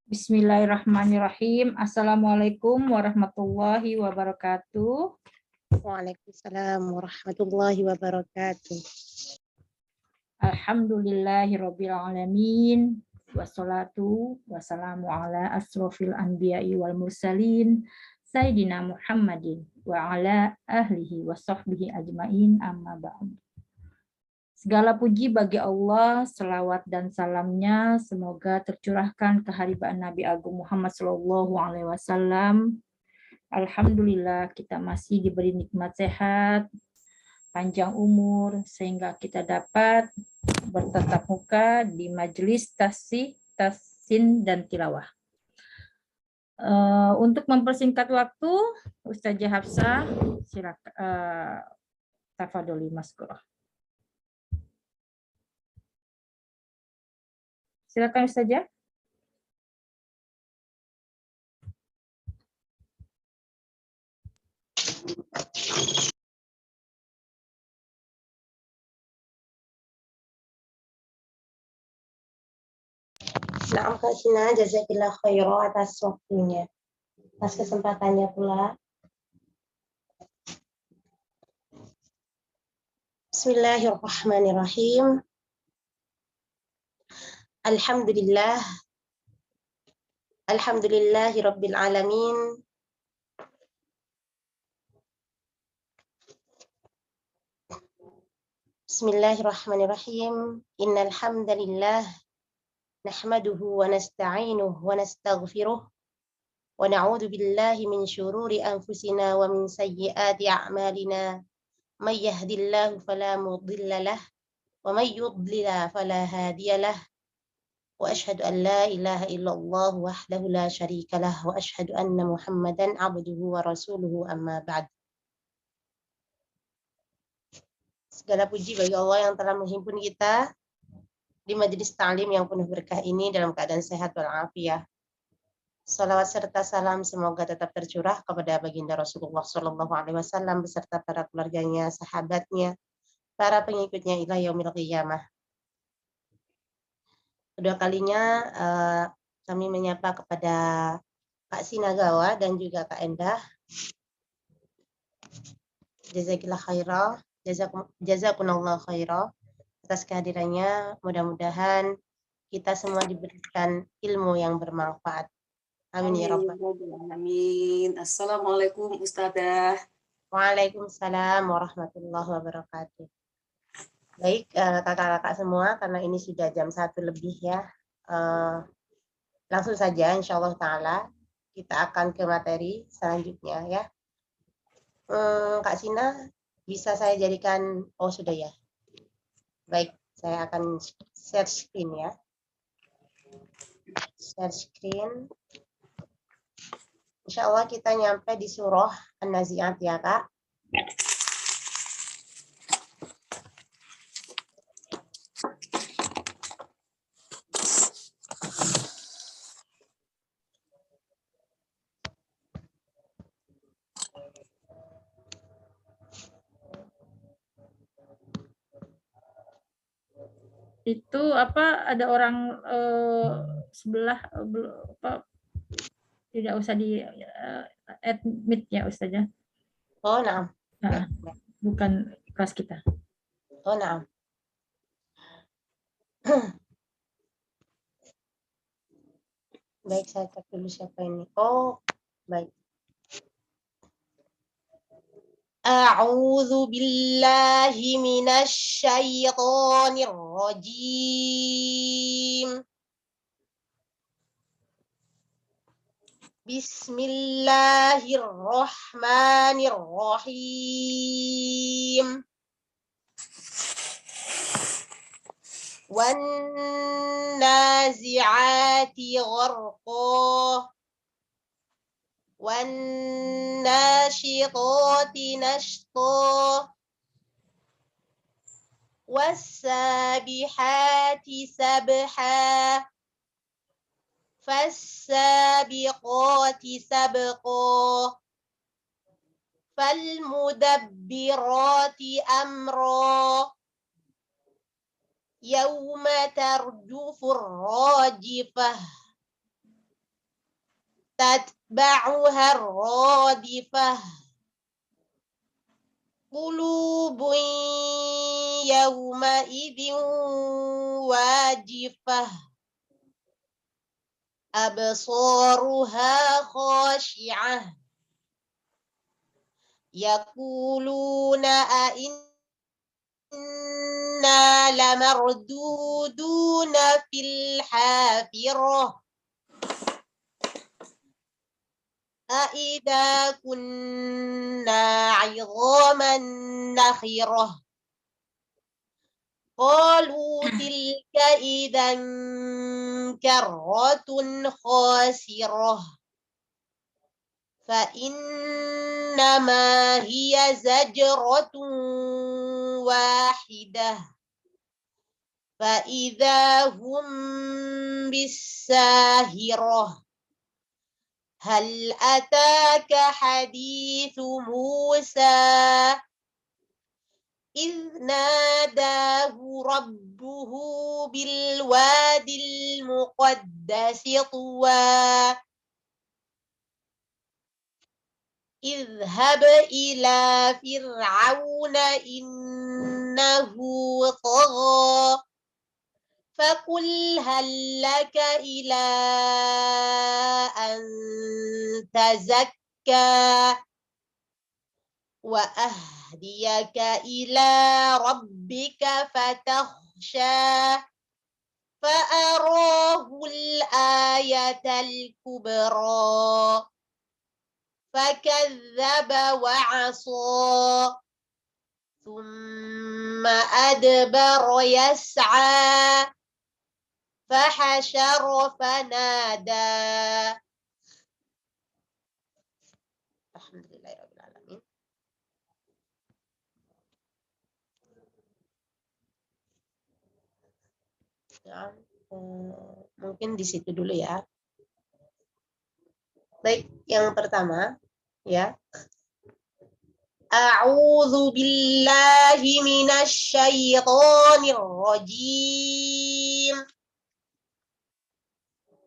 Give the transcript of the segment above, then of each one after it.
Bismillahirrahmanirrahim. Assalamualaikum warahmatullahi wabarakatuh. Waalaikumsalam warahmatullahi wabarakatuh. Alhamdulillahirabbil alamin. Wassalatu wassalamu ala asrofil anbiya'i wal mursalin Sayyidina Muhammadin wa ala ahlihi wa sahbihi ajmain amma ba'd. Segala puji bagi Allah, selawat dan salamnya semoga tercurahkan ke haribaan Nabi Agung Muhammad SAW. Alhamdulillah kita masih diberi nikmat sehat, panjang umur, sehingga kita dapat bertatap muka di majelis tasih, tasin, dan tilawah. Untuk mempersingkat waktu, Ustazah Hafsah, silakan tafadholi maskurah. Silakan Ustazah. Nah, Kak Sina, jazakillah khairan atas waktunya, atas kesempatannya pula. Bismillahirrahmanirrahim. Alhamdulillah. Alhamdulillahi rabbil alamin. Bismillahirrahmanirrahim. Innal hamdalillah nahmaduhu wa nasta'inuhu wa nastaghfiruh wa na'udzu billahi min syururi anfusina wa min sayyiati a'malina. May yahdihillahu fala mudilla lahu wa may yudlil fala hadiya lahu. Wa asyhadu an la ilaha illallah wahdahu la syarika lah wa asyhadu anna Muhammadan abduhu wa rasuluhu amma ba'd. Segala puji bagi Allah yang telah menghimpun kita di majelis ta'lim yang penuh berkah ini dalam keadaan sehat walafiat. Salawat serta salam semoga tetap tercurah kepada baginda Rasulullah SAW beserta para keluarganya, sahabatnya, para pengikutnya ila yaumil qiyamah. Kedua kalinya kami menyapa kepada Kak Sinagawa dan juga Kak Endah. Jazakillah khairah, jazakunallah khairah atas kehadirannya. Mudah-mudahan kita semua diberikan ilmu yang bermanfaat. Amin ya rabbal alamin. Assalamualaikum Ustazah. Waalaikumsalam warahmatullahi wabarakatuh. Baik kakak-kakak semua, karena ini sudah jam 1 lebih ya, langsung saja insyaallah ta'ala kita akan ke materi selanjutnya ya. Kak Sina, bisa saya jadikan, oh sudah ya. Baik, saya akan share screen ya. Share screen. Insyaallah kita nyampe di surah An-Nazi'at ya Kak. Itu apa, ada orang sebelah apa, tidak usah di admit ya Ustazah. Oh nah. Bukan kelas kita. Oh nah. Baik, saya cek dulu siapa ini. Oh, baik. A'udzu billahi minasy syaithanir rajim. Bismillahirrahmanirrahim. Wan nazi'ati gharqa. Wan nashitati nashta. Was-sabihati sabha. Fas-sabiqati sabqa. Fal-mudabbirati amra. Yauma tarjufur rajifah. تتبعها الرادفة قلوب يومئذ واجفة أبصارها خاشعة يقولون أئنا لمردودون في الحافرة أئذا كنا عظاما نخرة قالوا تلك إذا كرة خاسرة فإنما هي زجرة واحدة فإذا هم بالساهرة هل أتاك حديث موسى إذ ناداه ربه بالوادي المقدس طوى اذهب إلى فرعون إنه طغى فقل هل لك إلى أن تزكى وأهديك إلى ربك فتخشى فأراه الآية الكبرى فكذب وعصى ثم أدبر يسعى فحشر فنادى. Alhamdulillahirrahmanirrahim. Ya, mungkin di situ dulu ya. Baik, yang pertama ya. A'udzu billahi minasy syaithanir rajim.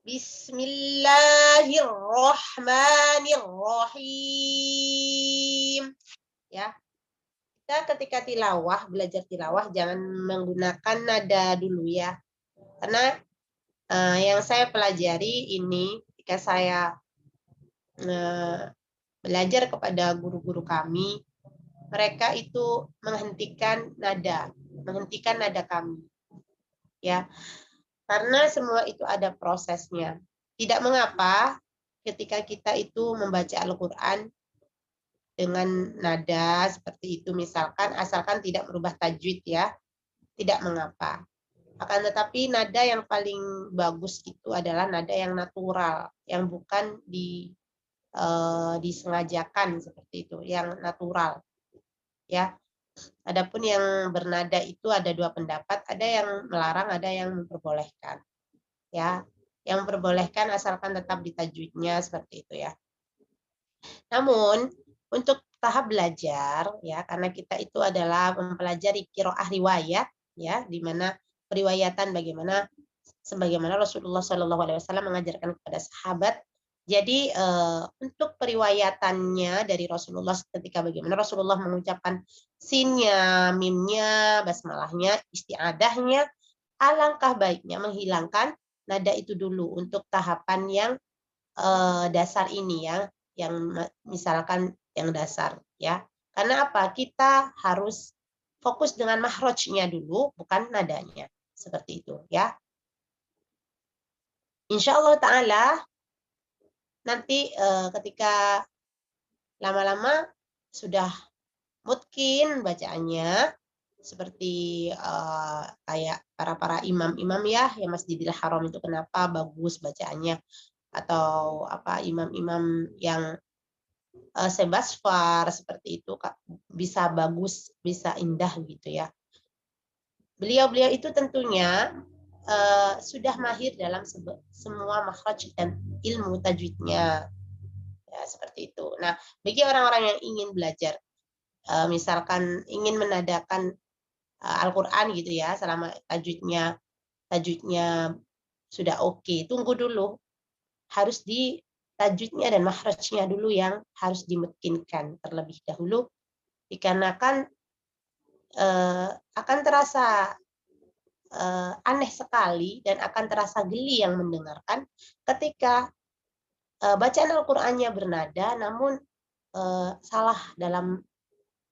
Bismillahirrahmanirrahim. Ya. Kita ketika tilawah, belajar tilawah jangan menggunakan nada dulu ya. Karena yang saya pelajari ini ketika saya belajar kepada guru-guru kami, mereka itu menghentikan nada kami. Ya. Karena semua itu ada prosesnya. Tidak mengapa ketika kita itu membaca Al-Qur'an dengan nada seperti itu misalkan, asalkan tidak merubah tajwid ya. Tidak mengapa. Akan tetapi nada yang paling bagus itu adalah nada yang natural, yang bukan disengajakan seperti itu, yang natural. Ya. Adapun yang bernada itu ada dua pendapat, ada yang melarang, ada yang memperbolehkan. Ya, yang memperbolehkan asalkan tetap di tajwidnya seperti itu ya. Namun untuk tahap belajar ya, karena kita itu adalah mempelajari qiraah riwayat ya, di mana periwayatan sebagaimana Rasulullah SAW mengajarkan kepada sahabat. Jadi untuk periwayatannya dari Rasulullah ketika bagaimana Rasulullah mengucapkan sinnya, mimnya, basmalahnya, isti'adahnya, alangkah baiknya menghilangkan nada itu dulu untuk tahapan yang dasar ini ya, yang misalkan yang dasar ya. Karena apa? Kita harus fokus dengan mahrojnya dulu, bukan nadanya. Seperti itu ya. Insya Allah Ta'ala nanti ketika lama-lama sudah mungkin bacaannya seperti kayak para imam-imam ya, yang Masjidil Haram itu kenapa bagus bacaannya, atau apa imam-imam yang sebasfar seperti itu bisa bagus, bisa indah gitu ya. Beliau-beliau itu tentunya sudah mahir dalam semua makhraj dan ilmu tajwidnya. Ya, seperti itu. Nah, bagi orang-orang yang ingin belajar, misalkan ingin menadakan Al-Quran gitu ya, selama tajwidnya sudah oke, tunggu dulu. Harus tajwidnya dan makhrajnya dulu yang harus dimungkinkan terlebih dahulu, dikarenakan akan terasa aneh sekali dan akan terasa geli yang mendengarkan ketika bacaan Al-Qur'annya bernada namun salah dalam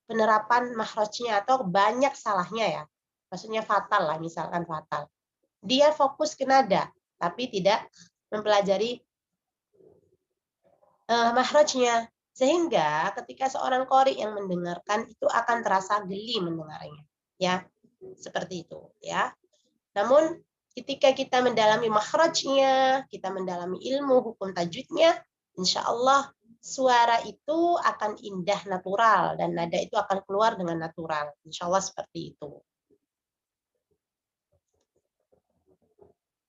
penerapan makhrajnya atau banyak salahnya ya. Maksudnya fatal lah, misalkan fatal. Dia fokus ke nada tapi tidak mempelajari makhrajnya, sehingga ketika seorang qori yang mendengarkan itu akan terasa geli mendengarnya, ya seperti itu, ya. Namun ketika kita mendalami makhrajnya, kita mendalami ilmu hukum tajwidnya, insya Allah suara itu akan indah natural dan nada itu akan keluar dengan natural, insya Allah seperti itu.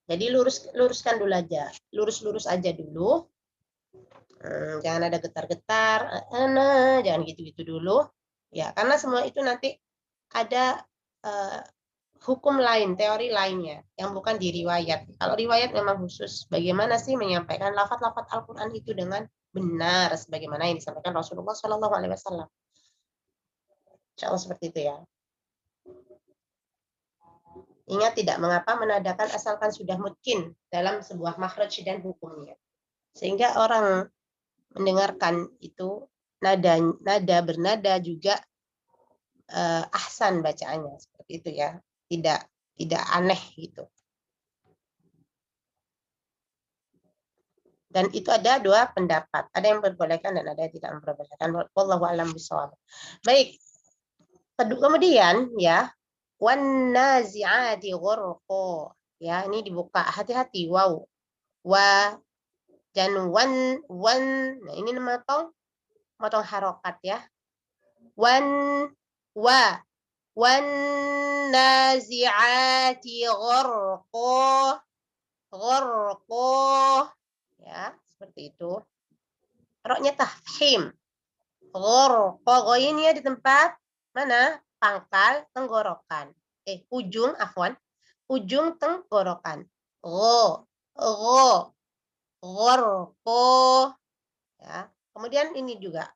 Jadi luruskan dulu aja, lurus aja dulu. Jangan ada getar-getar, jangan gitu-gitu dulu. Ya, karena semua itu nanti ada hukum lain, teori lainnya yang bukan di riwayat. Kalau riwayat memang khusus bagaimana sih menyampaikan lafaz-lafaz Al-Qur'an itu dengan benar sebagaimana yang disampaikan Rasulullah SAW. Insyaallah seperti itu ya. Ingat tidak mengapa menadakan asalkan sudah mungkin dalam sebuah makhraj dan hukumnya. Sehingga orang mendengarkan itu nada bernada juga ahsan bacaannya seperti itu ya, tidak aneh gitu. Dan itu ada dua pendapat, ada yang memperbolehkan dan ada yang tidak memperbolehkan. Wallahu a'lam bishawab. Baik, kemudian ya, wan nazi'ati ghurqa, ya ini dibuka, hati-hati, wow, wa dan wan, nah ini motong harokat ya. Wan nazi'ati ghurqa, ya seperti itu. Roknya tafhim. Ghurqa, ghainnya di tempat mana? Pangkal tenggorokan. Ujung tenggorokan. Ghurqa. Ya. Kemudian ini juga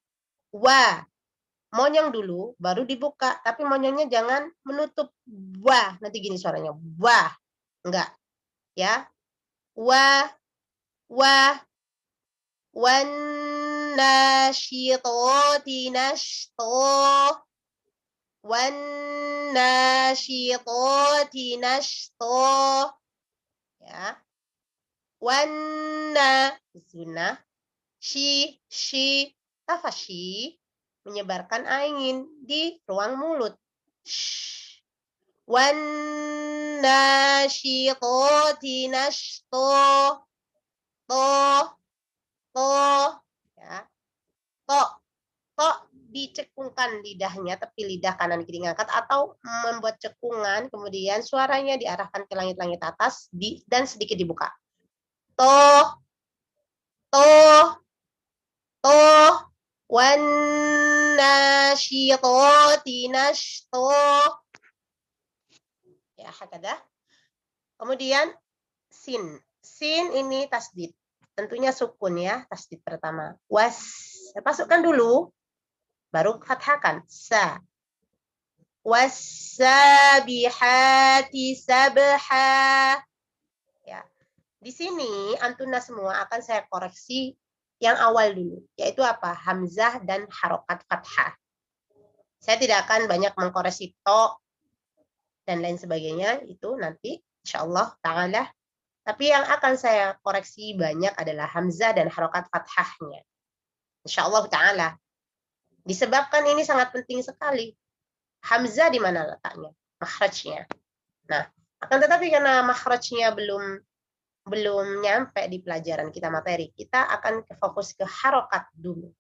wa, monyong dulu baru dibuka, tapi monyongnya jangan menutup wah, nanti gini suaranya wah, enggak ya. Wan nasyitati nashta, wan nasyitati nashta, ya. Wanna sunnah, shi tafashi, menyebarkan angin di ruang mulut. Wan nasyitati nashta, ya. To dicekungkan lidahnya, tepi lidah kanan kiri ngangkat atau membuat cekungan, kemudian suaranya diarahkan ke langit-langit atas dan sedikit dibuka. Wan nasyitati nashta, ya hakada. Kemudian sin ini tasdid, tentunya sukun ya, tasdid pertama. Masukkan dulu baru fathahkan sa. Wassabihati sabha. Ya. Di sini antuna semua akan saya koreksi yang awal dulu, yaitu apa? Hamzah dan harokat fathah. Saya tidak akan banyak mengkoreksi to dan lain sebagainya, itu nanti insyaallah ta'ala. Tapi yang akan saya koreksi banyak adalah hamzah dan harokat fathahnya. Insyaallah ta'ala. Disebabkan ini sangat penting sekali. Hamzah di mana letaknya? Makhrajnya. Nah, akan tetapi karena makhrajnya belum nyampe di pelajaran kita materi, kita akan fokus ke harokat dulu.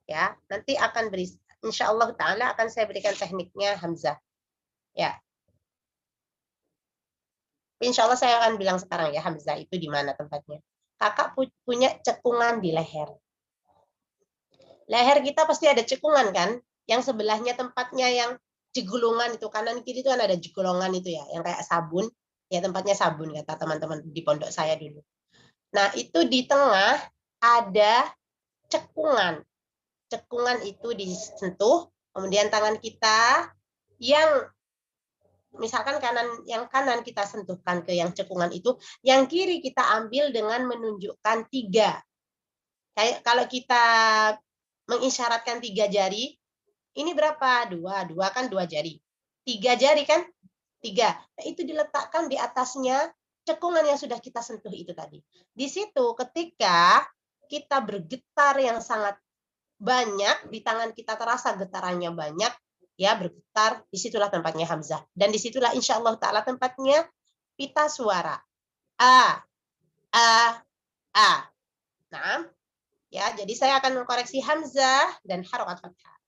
Ya, nanti akan beri, insyaallah ta'ala akan saya berikan tekniknya hamzah. Ya. Insya Allah saya akan bilang sekarang ya, hamzah itu di mana tempatnya. Kakak punya cekungan di leher. Leher kita pasti ada cekungan kan? Yang sebelahnya tempatnya yang jegulungan itu, kanan kiri itu kan ada jegulungan itu ya, yang kayak sabun. Ya tempatnya sabun kata teman-teman di pondok saya dulu. Nah itu di tengah ada cekungan. Cekungan itu disentuh, kemudian tangan kita yang misalkan yang kanan kita sentuhkan ke yang cekungan itu, yang kiri kita ambil dengan menunjukkan 3. Kayak kalau kita mengisyaratkan 3 jari, ini berapa? 2 kan 2 jari. 3 jari kan? 3. Nah, itu diletakkan di atasnya cekungan yang sudah kita sentuh itu tadi. Di situ ketika kita bergetar yang sangat banyak, di tangan kita terasa getarannya banyak, ya bergetar, disitulah tempatnya hamzah. Dan disitulah insya Allah ta'ala tempatnya pita suara. A. Nah, ya, jadi saya akan mengkoreksi hamzah dan harokat fathah.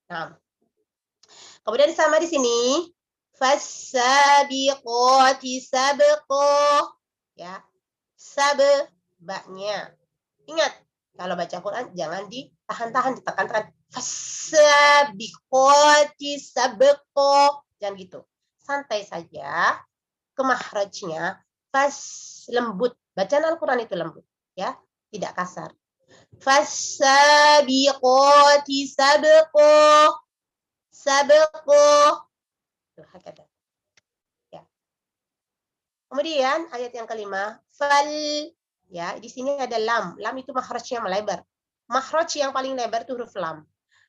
Nah, kemudian sama di sini, fasabiqati sabqo, ya, sabaknya. Ingat, kalau baca Quran jangan ditahan-tahan, ditekan-tekan. Fasabiqati sabqo, jangan gitu. Santai saja, ke mahrajnya, lembut. Bacaan Al-Quran itu lembut, ya, tidak kasar. Fasabiqati sabqo. Sabqo. Ya. Kemudian ayat yang kelima, fal, ya, di sini ada lam. Lam itu makhrajnya melebar. Makhraj yang paling lebar itu huruf lam.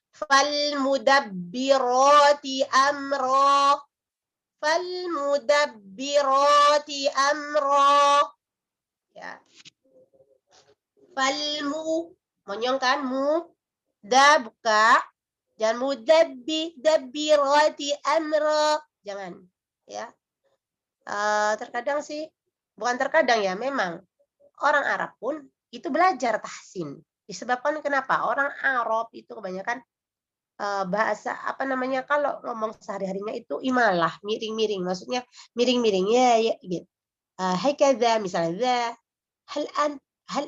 Fal mudabbirati amro. Fal mudabbirati amro. Ya. Falmu, monyong kan, mu, da buka, dan mudabbirati amro, jangan, ya. Terkadang sih, bukan terkadang ya, memang orang Arab pun itu belajar tahsin. Disebabkan kenapa? Orang Arab itu kebanyakan bahasa apa namanya, kalau ngomong sehari-harinya itu imalah, miring-miring, maksudnya miring-miring, ya gitu. Hai kadza, misalnya hal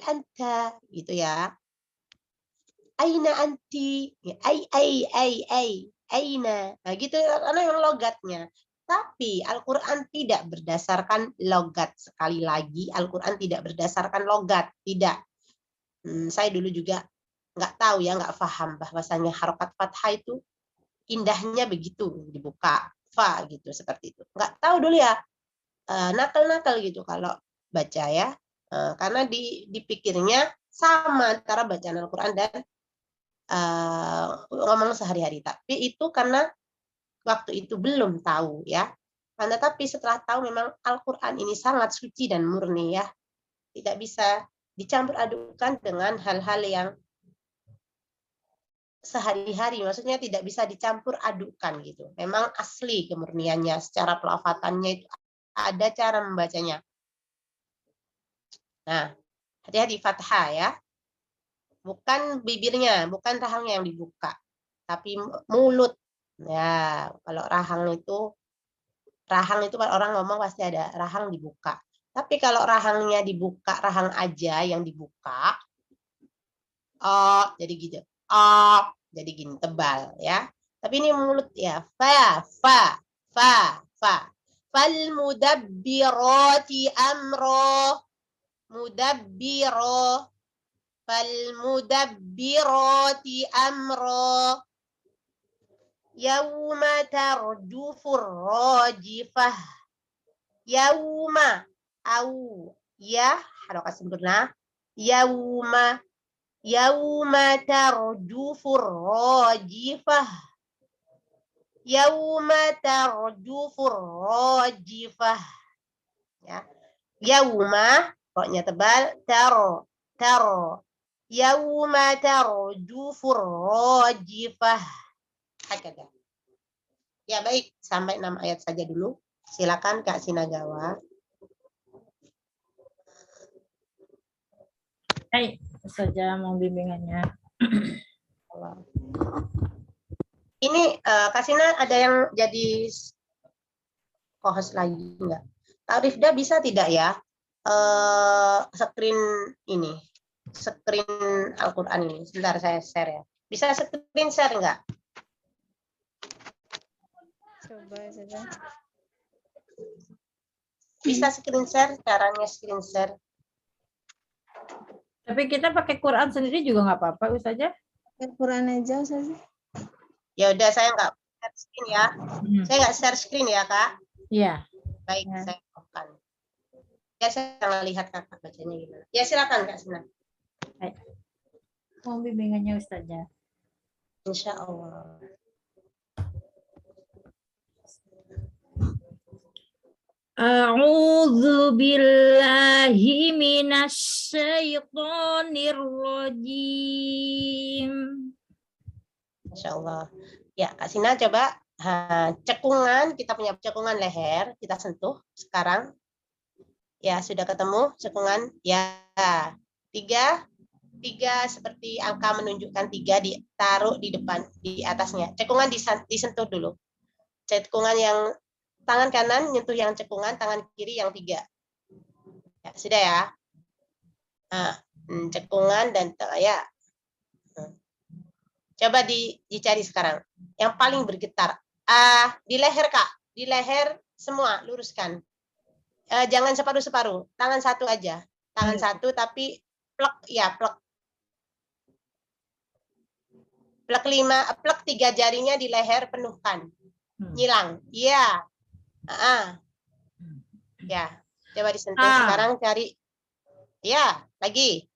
anta, gitu ya. Aina anti, aina. Nah, gitu karena yang logatnya. Tapi Al-Qur'an tidak berdasarkan logat. Sekali lagi, Al-Qur'an tidak berdasarkan logat, tidak. Saya dulu juga nggak tahu ya, nggak paham bahwasanya harokat fathah itu indahnya begitu, dibuka fa gitu, seperti itu. Nggak tahu dulu ya, nakal-nakal gitu kalau baca ya. Karena dipikirnya sama antara bacaan Al-Quran dan ngomong sehari-hari. Tapi itu karena waktu itu belum tahu ya. Tapi setelah tahu memang Al-Quran ini sangat suci dan murni ya. Tidak bisa dicampur adukan dengan hal-hal yang sehari-hari. Maksudnya tidak bisa dicampur adukan gitu. Memang asli kemurniannya. Secara pelafatannya itu ada cara membacanya. Nah, hati-hati fathah ya. Bukan bibirnya, bukan rahangnya yang dibuka, tapi mulut. Ya, kalau rahang itu orang ngomong pasti ada rahang dibuka. Tapi kalau rahangnya dibuka, rahang aja yang dibuka, jadi gitu. Jadi gini tebal ya. Tapi ini mulut ya. Fa. Fal mudabbirati amro. Mudabbiro. فالمدبرات أمرا يوم ترجف الراجفة يوم أو يا حركة sempurna يوم ترجف الراجفة يوم ترجف الراجفة ya yauma roknya tebal tar yauma tarjufur rajifah. Hakada. Ya baik, sampai 6 ayat saja dulu. Silakan Kak Sinagawa. Hai, saja mau bimbingannya. Ini Kak Sina ada yang jadi co-host lagi enggak? Kak Rifda bisa tidak ya? Screen ini. Screen Al-Quran ini. Sebentar saya share ya. Bisa screen share enggak? Coba saja. Bisa screen share, caranya screen share. Tapi kita pakai Quran sendiri juga nggak apa-apa, Ustazah. Quran aja Ustazah. Ya udah, saya nggak share screen ya. Hmm. Saya nggak share screen ya, Kak. Iya. Baik, Ya. saya off-kan. Ya, saya nggak lihat Kakak bacanya gimana. Ya, silakan Kak Sina. Mohon bimbingannya Ustazah. Insya Allah. A'udzu billahi minasyaitonir rajim. Insya Allah. Ya, Kak Sina coba cekungan, kita punya cekungan leher, kita sentuh sekarang. Ya, sudah ketemu cekungan. Ya, tiga seperti angka menunjukkan 3 ditaruh di depan, di atasnya. Cekungan disentuh dulu. Cekungan yang tangan kanan nyentuh yang cekungan, tangan kiri yang 3. Ya, sudah ya. Nah, cekungan dan ya. Coba dicari sekarang. Yang paling bergetar. Di leher, Kak. Di leher semua, luruskan. Jangan separuh-separuh. Tangan satu aja. Tangan satu tapi plek, ya plek. Plek 3 jarinya di leher penuhkan. Nyilang. Iya. Ya. Coba disentuh sekarang, cari. Ya, lagi.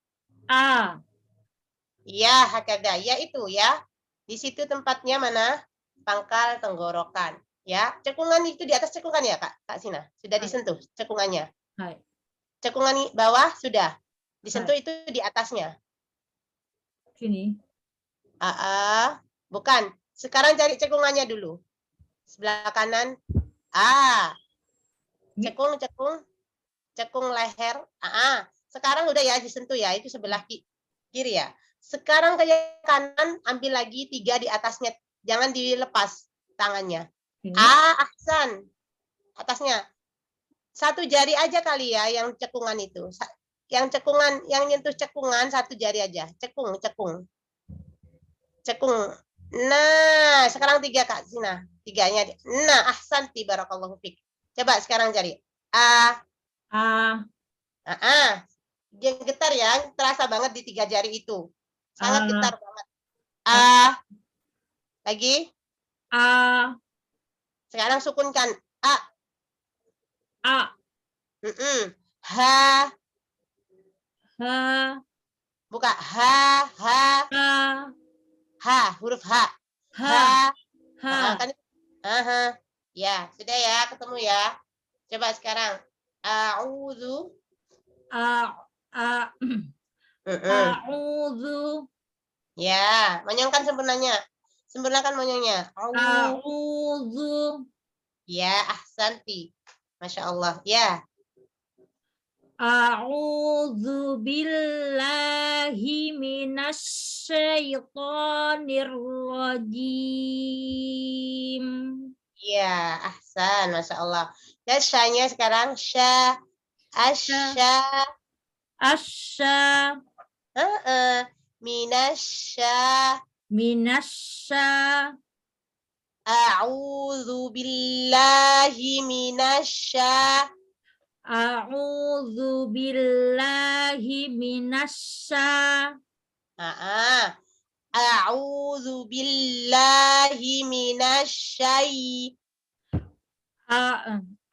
Ya, hakada. Ya itu ya. Di situ tempatnya mana? Pangkal tenggorokan. Ya, cekungan itu di atas cekungan ya, Kak Sina. Sudah disentuh cekungannya. Cekungan bawah sudah. Disentuh itu di atasnya. Sini. Bukan. Sekarang cari cekungannya dulu. Sebelah kanan. Cekung leher. Sekarang udah ya disentuh ya. Itu sebelah kiri ya. Sekarang ke kanan, ambil lagi 3 di atasnya. Jangan dilepas tangannya. Ahsan. Atasnya. 1 jari aja kali ya yang cekungan itu. Yang cekungan, yang nyentuh cekungan 1 jari aja. Cekung. Nah, sekarang 3 Kak Sina. 3-nya. Nah, ahsanti barakallahu fik. Coba sekarang cari. Dia getar ya, terasa banget di 3 jari itu. Sangat getar banget. Lagi. Sekarang sukunkan. Buka. Huruf H. Kan? Ya, sudah ya, ketemu ya. Coba sekarang. A'udzu. A'udzu. Ya, monyongkan sempurnanya. Sempurnakan monyongnya. A'udzu. Ya, ahsanti. Masya Allah. Ya. A'udzu billahi minasyaitonir rajim. Ya, ahsan. Masya Allah. Dan syanya sekarang. Sya. Asya. Minasya. A'udzu billahi minasya. A'udzu billahi minasya. A'udzu billahi minasyai.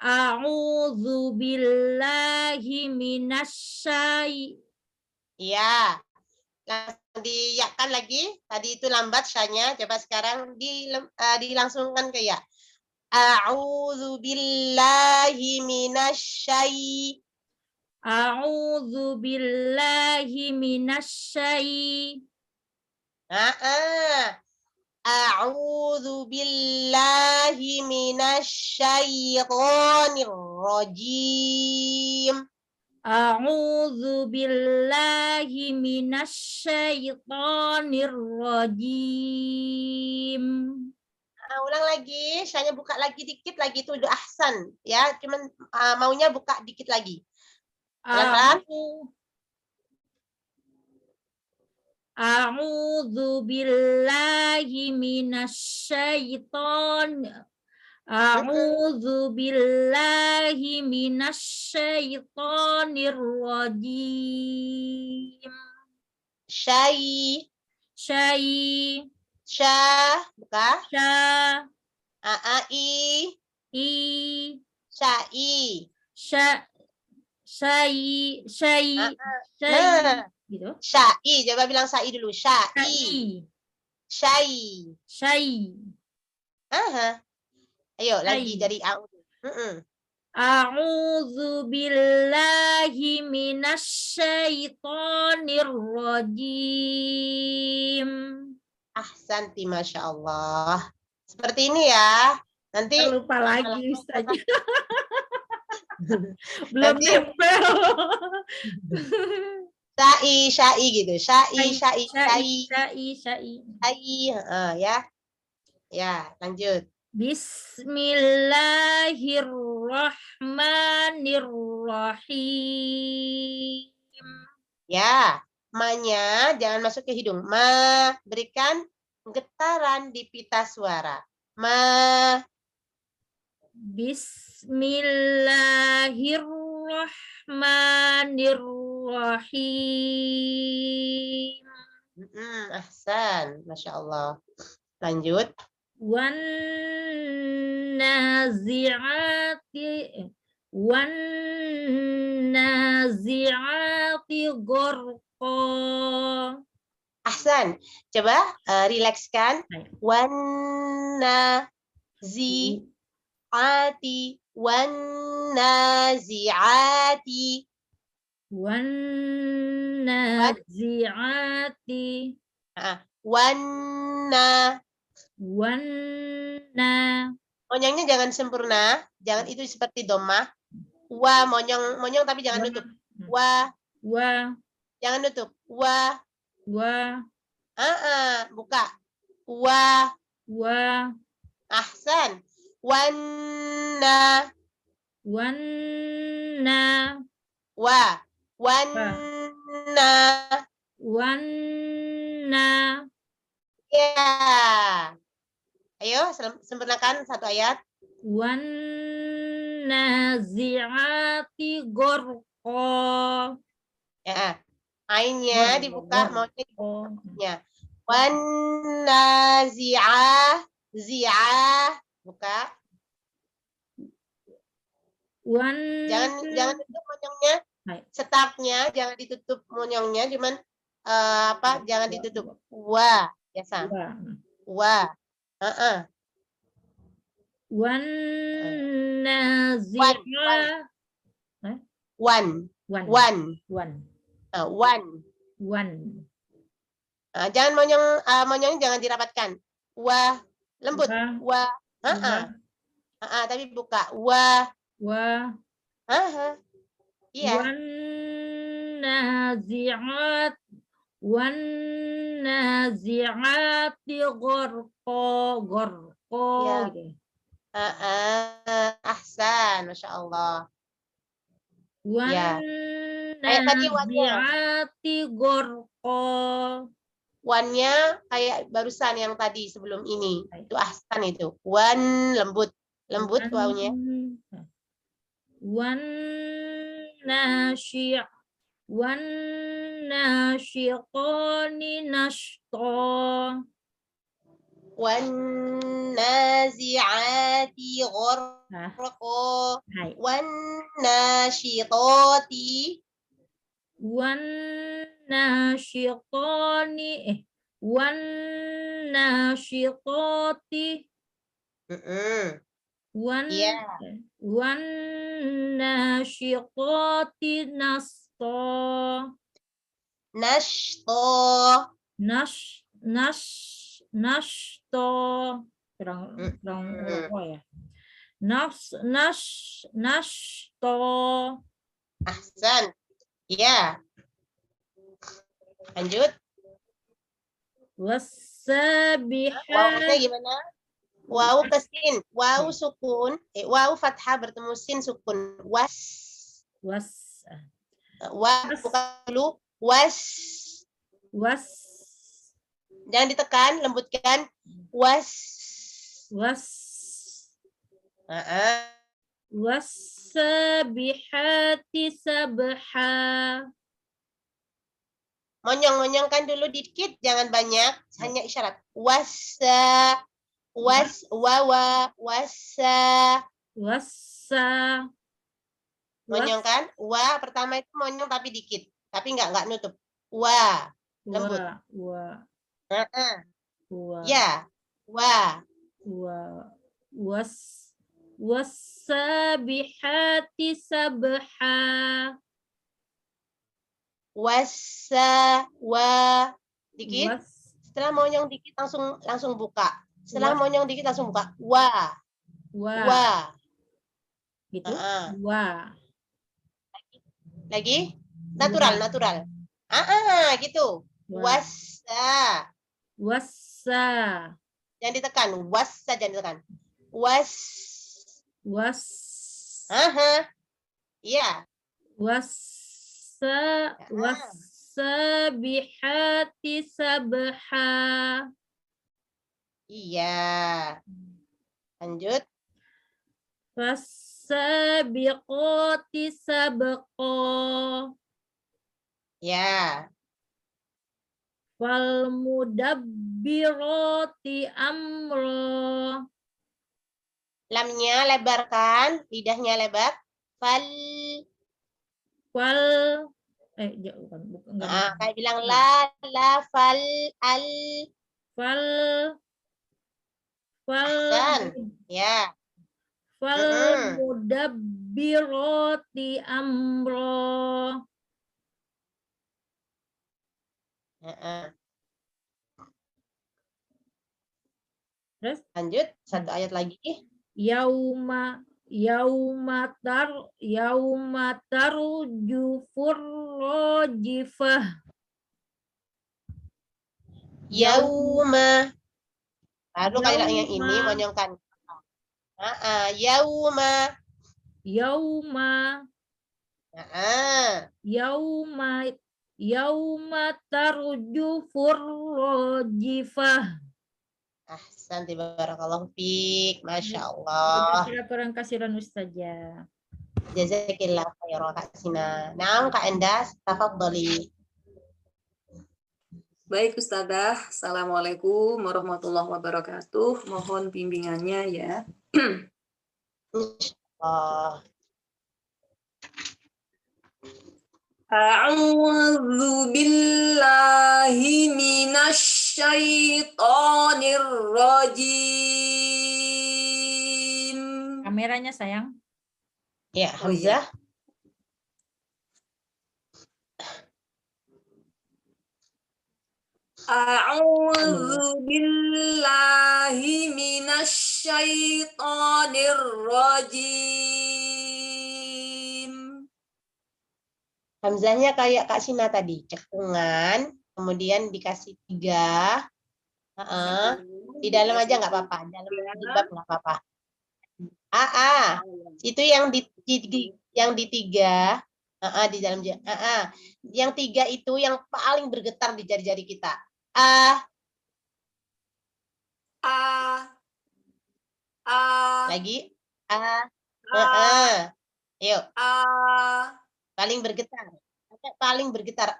A'udzu billahi minasyai. Ya. Langsung diyakan lagi. Tadi itu lambat syanya. Coba sekarang dilangsungkan ke ya. A'udzu billahi minasyai. A'udzu billahi minasyai. A'udzu billahi minasyaitonir rajim. A'udzu billahi minasyaitonir rajim. Ulang lagi, saya buka lagi dikit lagi, itu udah ahsan ya, cuman maunya buka dikit lagi. Pelan-pelan. A'udzu billahi minasyaiton. A'udzu billahi minasyaitonir rajim. Syai. Syai, Sya. Buka. sya, I. i, Syai. sya, syai, syai, syai, Nah. gitu. Syai. Coba bilang syai dulu. Syai. Syai, Syai. syai, Aha. Ayo lagi syai. dari a'udzu. A'udzu billahi minasyaitonir rajim. Ahsanti, Masya Allah. Seperti ini ya. Nanti Lupa lagi Ustaz. Belum nanti nempel. syai gitu. Syai. Syai, syai, syai. Ya. Ya, lanjut. Bismillahirrahmanirrahim. Ya, ma-nya jangan masuk ke hidung. Ma, berikan getaran di pita suara. Ma. Bismillahirrahmanirrahim. Ahsan, Masya Allah. Lanjut. Wan nazi'ati gharqa. Ahsan. Coba rilekskan. Baik. Wan nazi'ati. Wan nazi'ati. Wan nazi'ati. Wan na. Monyongnya jangan sempurna, jangan itu seperti domah. Wa, monyong tapi jangan nutup. Wa, jangan nutup. Wa, buka. Wa, ahsan. Wanna, wa, wanna. Ya. Ayo sempurnakan satu ayat. Wan nazi'ati gharqa. Ya. Ainnya dibuka, maunya dibuka. Wan nazi'ah, zi'ah, buka. Jangan tutup monyongnya. Setapnya jangan ditutup monyongnya, cuman jangan ditutup. Wa, biasa. Wa. Wan nazi'ah. Wan. Jangan monyong jangan dirapatkan. Wa, lembut. Wa. Tapi buka. Wa. Iya. Wan nazi'ati gharqa. Ya. Ahsan, Masya Allah. Ya. Nazi'ati gharqa. Wan-nya kayak barusan yang tadi sebelum ini. Itu ahsan itu. Wan, lembut. Lembut wawunya. Wan nasyiqani nashta. Wan nazi'ati gharqa. Wan nasyitati. Wan nasyitati. Wan nasyitati nasta. Nashto. Kurang ya. Nashto. Ahsan. Iya. Lanjut. Wasabihat. Wawunya gimana? Wawu kesin. Wawu sukun. Wawu fathah bertemu sin sukun. Buka dulu. Jangan ditekan, lembutkan. Wassabihati sabha. Monyong-monyongkan dulu dikit, jangan banyak, hanya isyarat. Wassa. Monyongkan, wa pertama itu monyong tapi dikit, tapi nggak nutup. Wa, lembut. Wa. Ya, wa. Wassabihati sabha. Dikit. Setelah monyong dikit langsung buka. Setelah monyong dikit langsung buka. Wa. Gitu. Wa. Lagi? Natural. Gitu. Wassa. Jangan ditekan. Wassa jangan ditekan. Iya. Wassabihati sabha. Iya. Lanjut. Fassabiqati sabqa. Ya. Falmudabbirati amra. Lamnya lebarkan, lidahnya lebar. Kayak bilang la, fal, al. Ya. Falmudabbirati amra. Terus lanjut satu ayat lagi. Yauma tarjufur rajifah. Yauma. Lalu kalau yang ini monyongkan. Yauma. Yauma tarjufur rajifah. Ahsanti barakallahu fiik. Masya Allah. Kurang kasiran Ustazah. Jazakillah khairan Kak Sina. Naam Kak Endas, tafadhali. Baik Ustazah, Assalamualaikum warahmatullahi wabarakatuh. Mohon bimbingannya ya. Insyaallah. A'udzu billahi minasy syaithanir rajim. Kameranya sayang. Ya, Hamzah. A'udzu billahi minasy syaithanir rajim. Hamzahnya kayak Kak Sina tadi, cekungan, kemudian dikasih 3. Di dalam aja nggak apa-apa, dalam jilbab nggak apa-apa. Itu yang di 3, di dalam yang 3 itu yang paling bergetar di jari-jari kita. Lagi. Yuk. Paling bergetar. Paling bergetar.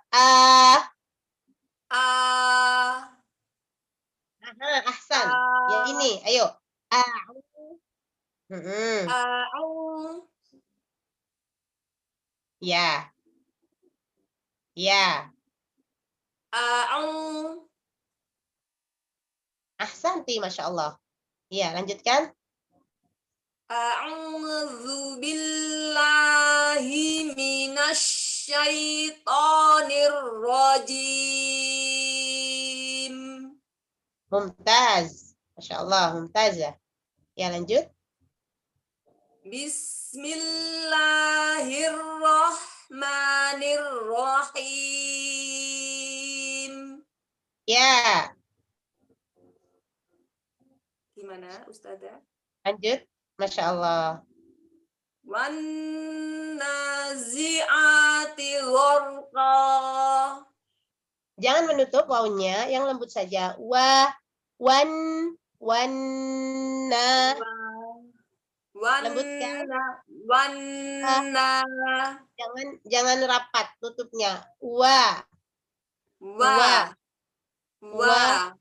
Ahsan. Ya ini, ayo. Ya. Ahsanti, Masya Allah. Ya, lanjutkan. A'udzu billahi minasy syaithanir rajim. Mumtaz. Masya Allah, mumtazah. Ya, lanjut. Bismillahirrahmanirrahim. Ya. Gimana, Ustazah? Lanjut. Masya Allah. Wan nazi'ati gharqa. Jangan menutup wawunya, yang lembut saja. Lembutkan. Wanna. Jangan rapat tutupnya. Wa. Wa. Wa.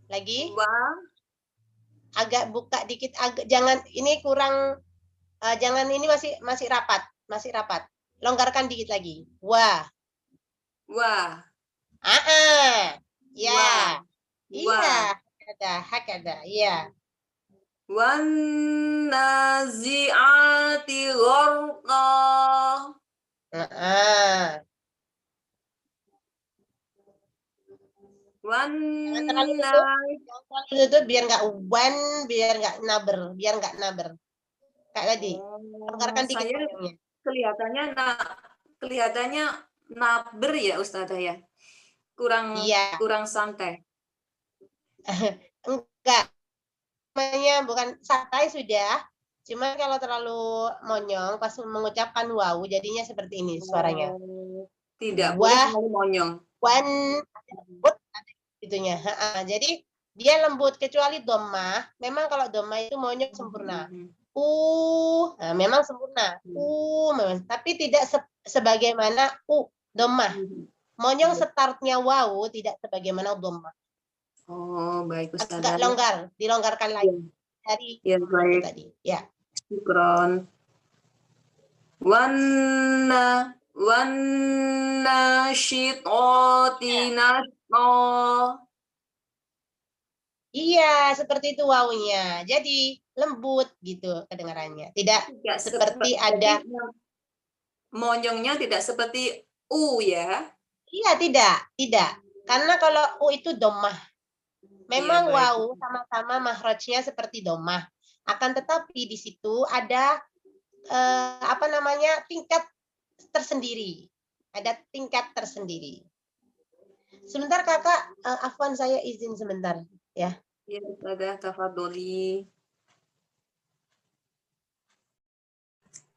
Lagi. Wa. Agak buka dikit, jangan ini kurang, jangan ini masih rapat, longgarkan dikit lagi. Wa. Wa. Ya. Wa. Iya. Hakada. Ya. Wan nazi'ati gharqa. Wan Jangan terlalu tutup biar nggak naber. Kayak tadi. Longgarkan dikit Saya ngomongnya. kelihatannya naber ya Ustazah ya. Iya. Kurang santai. Enggak. Namanya bukan santai sudah. Cuma kalau terlalu monyong pas mengucapkan wow jadinya seperti ini suaranya. Tidak Wah. boleh terlalu monyong. Wan lembut itunya. Jadi dia lembut kecuali dhammah. Memang kalau dhammah itu monyong sempurna. Memang sempurna. Memang. Tapi tidak sebagaimana dhammah. Monyong startnya wow tidak sebagaimana dhammah. Oh, baik Ustazah. Agak longgar, dilonggarkan lagi. Dari baik. Tadi. Ya. Syukron. Wanna syitoti nasho. Iya, seperti itu wawunya. Jadi lembut gitu kedengarannya. Tidak seperti ada monyongnya tidak seperti ya. Iya, tidak. Karena kalau itu dhammah. Memang wawu sama-sama mahrajnya seperti dhammah. Akan tetapi di situ ada tingkat tersendiri. Ada tingkat tersendiri. Sebentar Kakak, afwan saya izin sebentar ya. Iya, Ustazah, tafadholi.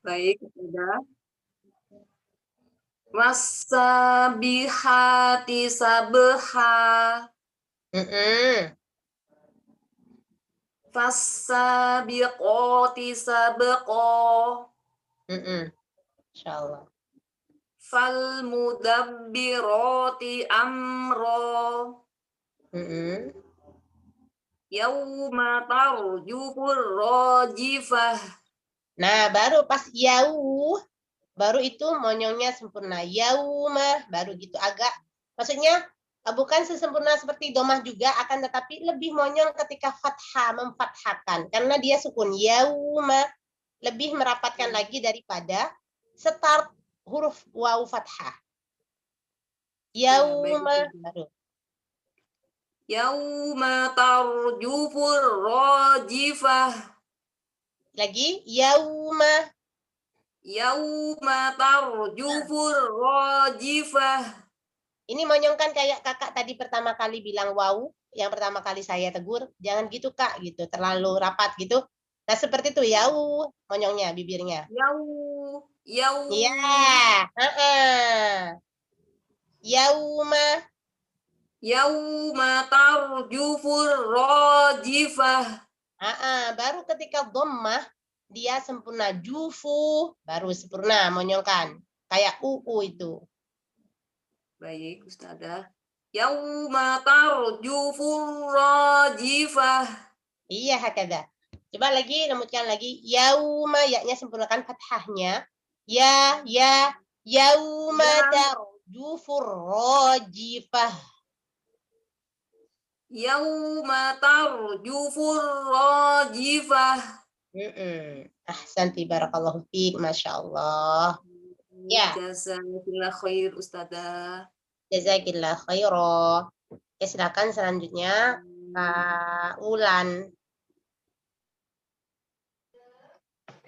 Baik, Ustazah. Wasabihati sabha. Fasabiqoti sabqa. Insyaallah. Falmudabbirati amra. Yauma tarjufur rajifah. Nah, baru pas baru itu monyongnya sempurna. Yauma baru gitu agak, maksudnya bukan sesempurna seperti domah juga, akan tetapi lebih monyong ketika fathah, memfathahkan karena dia sukun. Yauma lebih merapatkan lagi daripada start huruf waw fathah. Yauma baru. Yauma tarjufur rajifah. Lagi yauma tarjufur rajifah. Ini monyongkan kayak Kakak tadi pertama kali bilang wow, yang pertama kali saya tegur, jangan gitu Kak gitu, terlalu rapat gitu. Nah, seperti itu yau monyongnya bibirnya. Yau. Iya, Yauma tarjufur rajifah. Baru ketika dhammah dia sempurna jufu, baru sempurna monyongkan kayak itu. Baik, Ustazah. Yauma tarjufur rajifah. Iya, hakada. Coba lagi, lembutkan lagi. Yauma, ya-nya sempurnakan fathahnya. Yauma tarjufur rajifah. Yauma tarjufur rajifah. Ahsanti, barakallahu fiik, Masya Allah. Ya. Jazakillah khair, Ustazah. Jazakillah khairah. Ya, silakan selanjutnya Kak Ulan.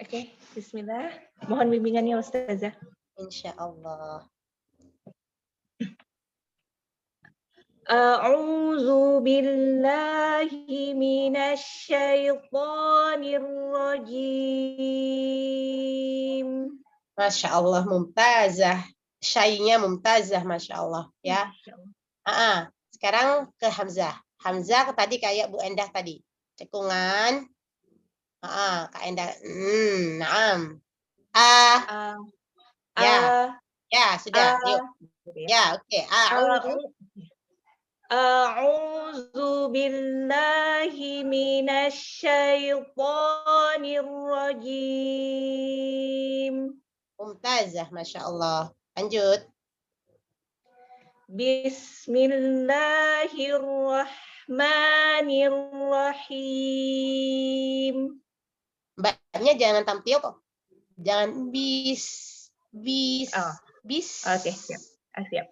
Oke, bismillah. Mohon bimbingannya Ustazah. Insya Allah. A'udzu billahi minasy syaithanir rajim. Masya Allah, mumtazah. Syai'nya mumtazah, Masya Allah. Ya. Sekarang ke Hamzah. Hamzah tadi kayak Bu Endah tadi. Cekungan. Kak Enda. Naam. A. Ya. Ya, sudah. Yuk. Ya, oke. A'udzu. A'udzu billahi minasyaitonir rajim. Mumtazah, Masya Allah. Lanjut. Bismillahirrahmanirrahim. Mbaknya jangan tampil kok. Jangan bis. Oh, Bis. Oke, siap. Siap.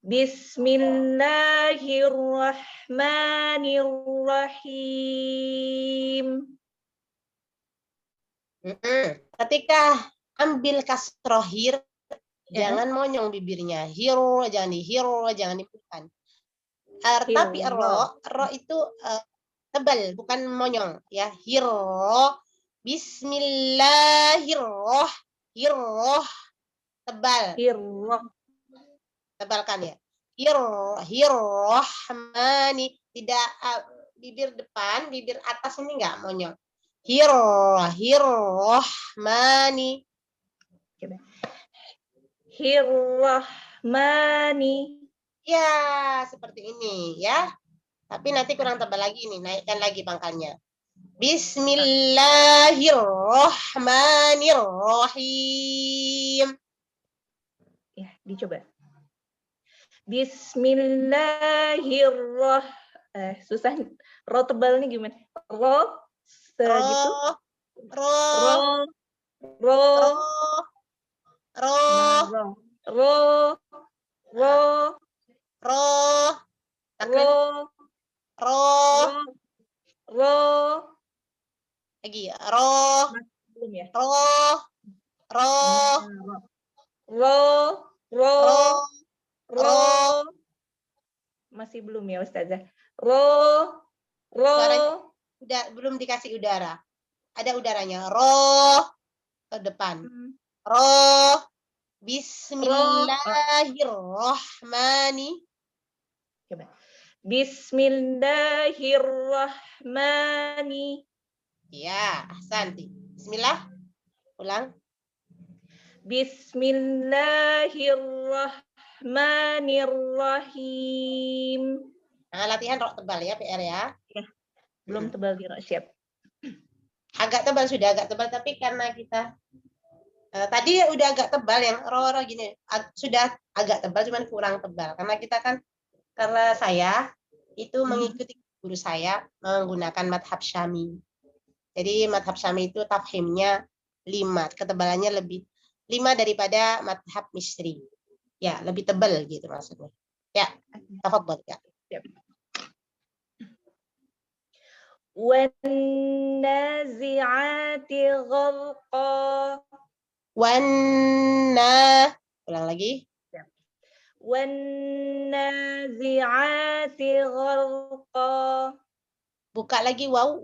Bismillahirrahmanirrahim. Ketika ambil kasrohir, jangan monyong bibirnya. Hiro, jangan dihiro, jangan dibukan. Tapi ro itu tebal, bukan monyong. Ya, hiro. Bismillahirrahmanirrahim. Tebal. Tebalkan ya. Hirrahmani. Tidak bibir depan, bibir atas ini enggak monyong. Hirrahmani. Hirrahmani. Ya, seperti ini ya. Tapi nanti kurang tebal lagi nih, naikkan lagi pangkalnya. Bismillahirrahmanirrahim. Ya, dicoba. Bismillahirrahmanirrahim. Susah. Ro tebal nih gimana? Ro segitu. Ro. Lagi ya. Belum ya? Masih belum ya Ustazah. Suaranya udah belum dikasih udara. Ada udaranya. Ro ke depan. Ro. Bismillahirrahmanirrahim. Coba. Bismillahirrahmanirrahim. Ya, ahsanti. Bismillah. Ulang. Bismillahirrahmanirrahim. Nah, latihan rok tebal ya, PR ya. Belum tebal di rok, siap. Agak tebal sudah, agak tebal. Tapi karena kita tadi udah agak tebal yang ro gini. Sudah agak tebal, cuman kurang tebal. Karena saya itu mengikuti guru saya menggunakan madhab syami. Jadi madhab syami itu tafhimnya 5. Ketebalannya lebih 5 daripada madhab misri. Ya, lebih tebal gitu maksudnya. Ya, tafadhol ya. Wan-nazi'ati gharqa. Ulang lagi. Wan-nazi'ati gharqa. Buka lagi waw.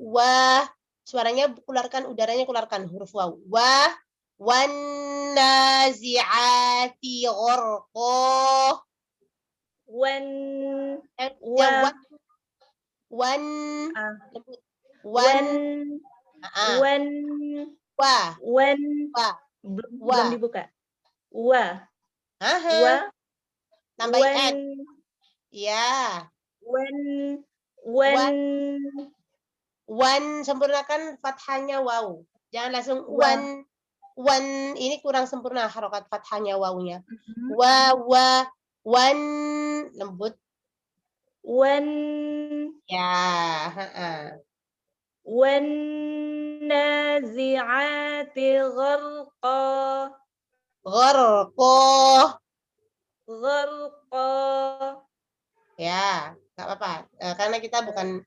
Suaranya udaranya keluarkan huruf waw. Wan-nazi'ati gharqa. Belum dibuka. Tambahin ya. Wan sempurnakan fathahnya waw. Jangan langsung wan. Ini kurang sempurna harokat fathahnya wawnya. Wan lembut. Ya. Wan nazi'ati gharqa. Ya, nggak apa-apa. Karena kita bukan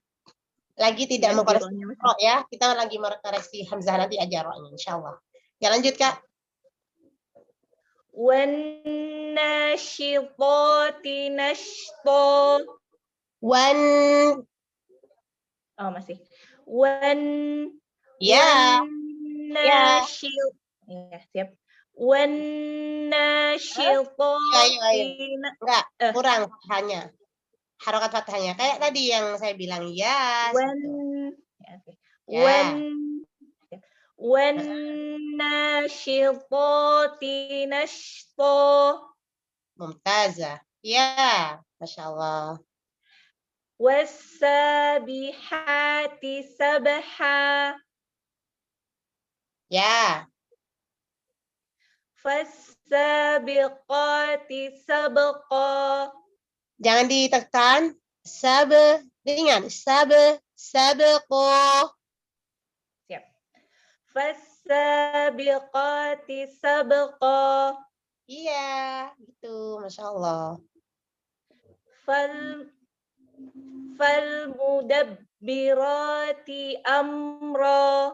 lagi tidak mengkoreksi roh ya. Kita lagi mengkoreksi hamzah, nanti aja rohnya insyaallah. Ya lanjut Kak. Wan nasyitati nashta. Masih. Ya. Siap. Wan nasyitati. Enggak, kurang hanya harokat fathahnya. Kayak tadi yang saya bilang ya. Oke. Ya. Wan nasyitati nashta. Mumtazah. Ya, Masya Allah. Wassabihati sabha. Ya. Fassabiqati sabqa. Jangan ditekan. Ringan. Sabeqo. Siap. Fassabiqati sabqa. Iya, gitu. Masya Allah. Falmudabbirati amra.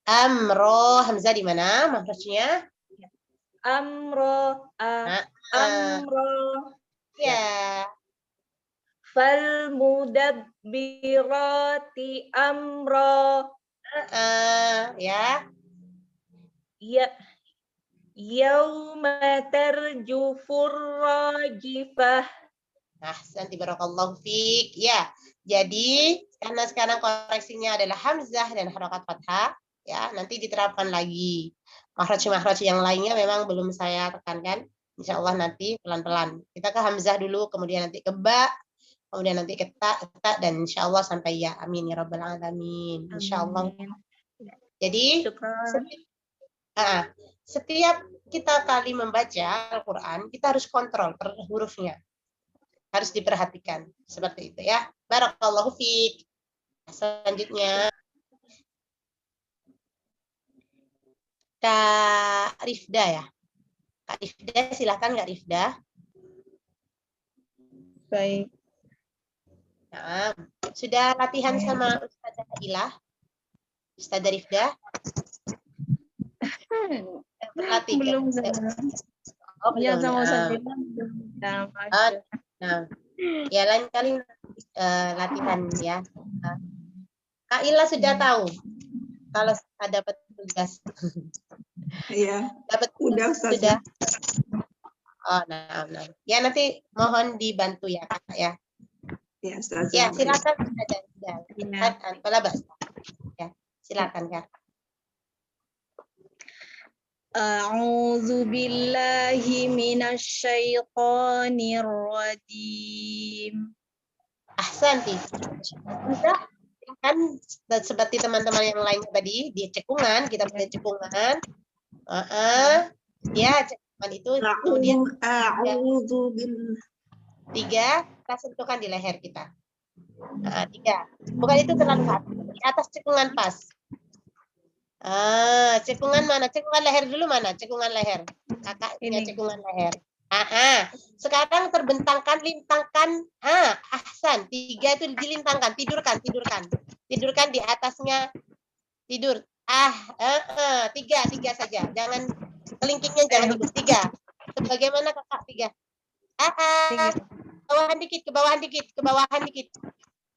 Amro. Hamzah di mana makhrajnya? Amra. Nah, Amra. ya. Falmudabbirati amra. Ya. Ya. Yauma tarjufur rajifah. Ahsanti barakallahu fiik. Ya. Jadi karena sekarang koreksinya adalah hamzah dan harokat fathah, ya, nanti diterapkan lagi. Makhraj-makhraj yang lainnya memang belum saya tekankan. Insya Allah nanti pelan-pelan. Kita ke hamzah dulu, kemudian nanti ke ba, kemudian nanti ke ta, dan insya Allah sampai ya. Amin ya rabbal alamin. Insya Allah. Jadi setiap kita kali membaca Al-Quran, kita harus kontrol per hurufnya. Harus diperhatikan. Seperti itu ya. Barakallahu fiik. Selanjutnya. Kak Rifda ya. Kak Rifda, silakan Kak Rifda. Baik. Nah, sudah latihan sama Ustazah Ilah? Ustazah Rifda? Berlatih Belum kan? sama. Ya sama Nah. Ustazah belum. Nah, ya lain kali latihan ya. Kak Ila sudah tahu kalau dapat tugas. Iya, Dapat udah Ustazah. sudah. Oh, nah. Ya nanti mohon dibantu ya Kak ya. Ya Ustazah. Ya silakan Ustazah. Ya. Ya, silakan Kak. A'udzu billahi minasyaitonir rajim. Ahsanti. Sudah kan seperti teman-teman yang lainnya tadi di cekungan, kita punya cekungan. Ya, cekungan itu kemudian A'udzu billahi. 3 kita sentuhkan di leher kita. 3. Bukan itu terlalu hati. Di atas cekungan pas. Cekungan mana? Cekungan leher dulu mana? Cekungan leher. Kakaknya Ini. cekungan leher. Sekarang terbentangkan, lintangkan. Ahsan. 3 itu dilintangkan. Tidurkan. Tidurkan di atasnya. Tidur. 3 saja. Jangan kelingkingnya jangan ikut. 3. Sebagaimana kakak 3. Kebawahan dikit.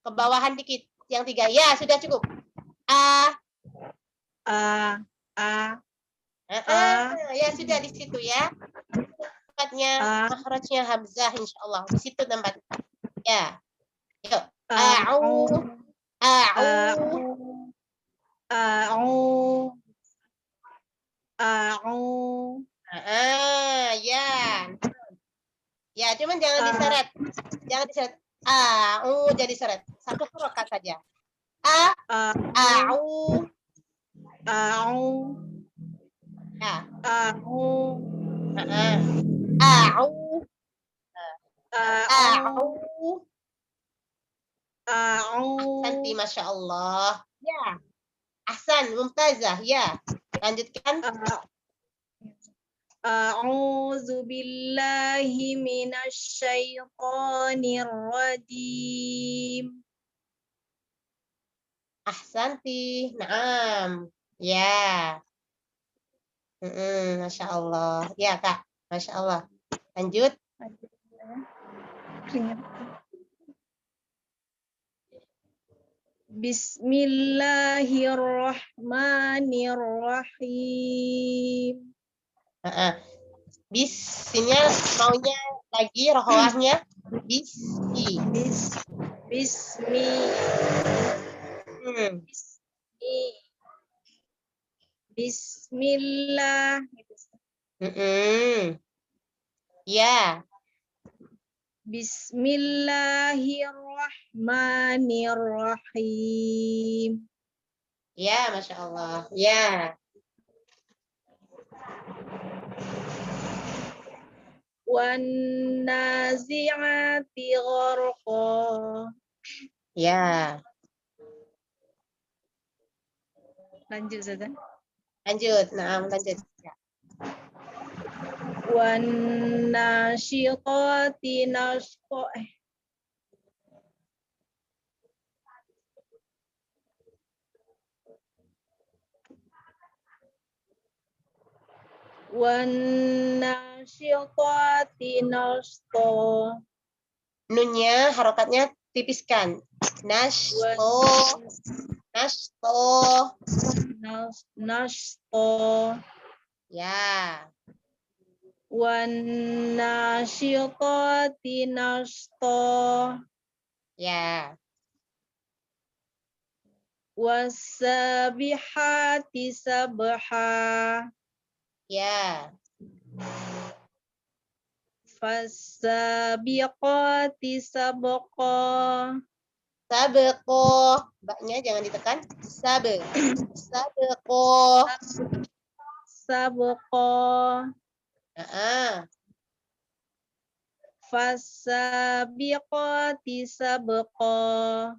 Kebawahan dikit. Yang 3. Ya, sudah cukup. Ya sudah di situ ya. Tempatnya makhrajnya hamzah insyaallah. Di situ tempatnya. Ya. Yuk. Ya. Ya, cuman jangan diseret. Jangan diseret. Jadi seret. Satu harokat saja. Ya. Ahsanti, Masya Allah. Ya. Ahsan, mumtazah. Ya. Lanjutkan. A'udzu billahi minasyaitonir rajim. Ahsanti. Naam. Ya. Masya Allah. Ya, Kak. Masya Allah. Lanjut. Bismillahirrahmanirrahim. Bisnya maunya lagi rohwahnya. Bismi. Bismi. Bismillah. Ya. Bismillahirrahmanirrahim. Ya, Masya Allah. Ya. Wan nazi'ati gharqa. Ya. Lanjut Ustazah. Lanjut. Nah, lanjut. Ya. Wan nasyiqati nashqa. Wan nasyiqati nashqa. Nunnya, harokatnya tipiskan. Nashto. Nashto. Nashqa. Ya. Wan nasyiqati nashqa. Ya. Wasabihati sabha. Ya. Fasabiqati sabqa. Sabeko. Mbaknya jangan ditekan. Sabeko. Sabqa. Fasabiqati sabqa.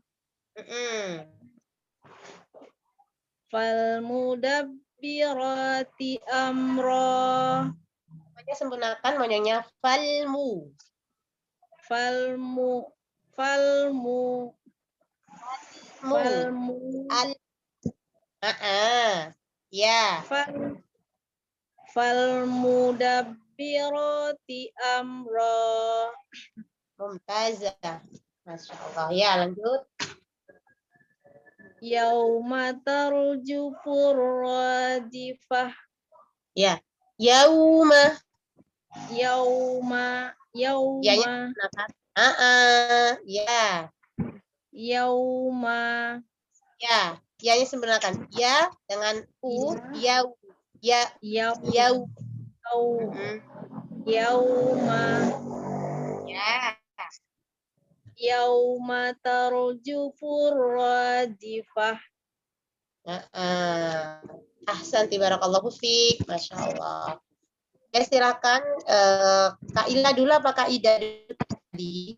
Falmudabbirati amra. Makanya sempurnakan monyongnya falmu. Falmu Al. Ya. Falmudabbirati amra. Mumtazah. Masya Allah. Ya, lanjut. Yauma tarjufur rajifah. Ya. Yauma. Yauma. Ya. Ya. Yauma. Ya. Ya-nya sempurnakan. Ya dengan u. Yau. Ya. Yau. Yauma. Ya. Yauma tarjufur rajifah. Ahsanti barakallahu fiik. Masya Allah. Silakan Kak Ila dulu apa Kak Ida tadi?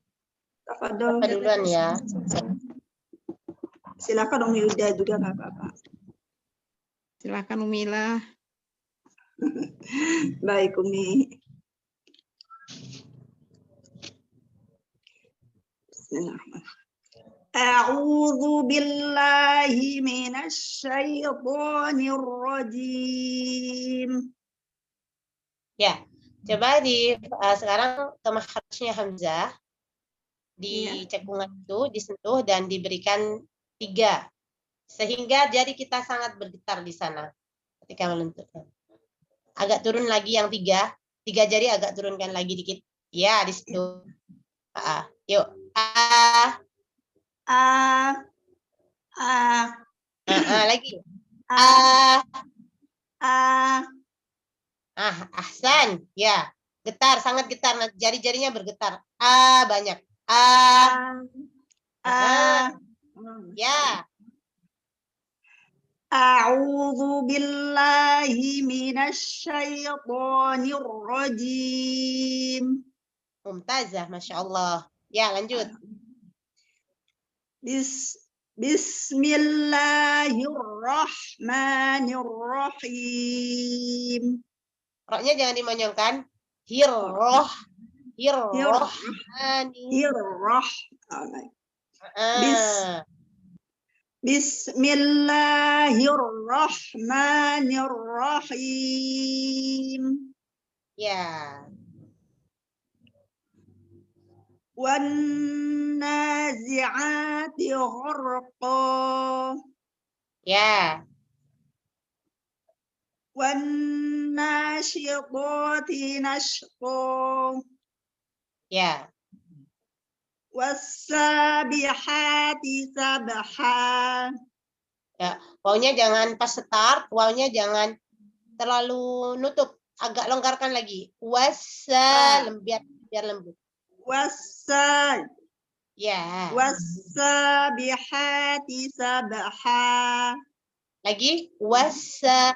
Tafadhol. Apa duluan ya? Silakan Umi Uda juga nggak apa-apa. Silakan Umila. Baik Umi. Bismillahirrahmanirrahim. A'udzu billahi minasy syaithanir rajim. Ya, coba sekarang ke makhrajnya Hamzah di cekungan itu disentuh dan diberikan 3 sehingga jari kita sangat bergetar di sana ketika melenturkan. Agak turun lagi yang 3 jari agak turunkan lagi dikit. Ya, di situ. Yuk. Lagi. Ahsan. Ya. Getar, sangat getar. Jari-jarinya bergetar. Banyak. Ya. A'udzu billahi minasy syaithanir rajim. Mumtazah, Masya Allah. Ya, lanjut. Bismillahirrahmanirrahim. Roknya jangan dimonyongkan. Bismillahirrahmanirrahim. Ya. Wan nazi'ati gharqa. Ya. Wan nasyiqati nashqa. Ya. Wassabihati sabha. Ya, wawnya jangan pas start, wawnya jangan terlalu nutup, agak longgarkan lagi. Wasa, biar lembut. Wasa Ya. wasabihati sabha. Lagi wasabiha.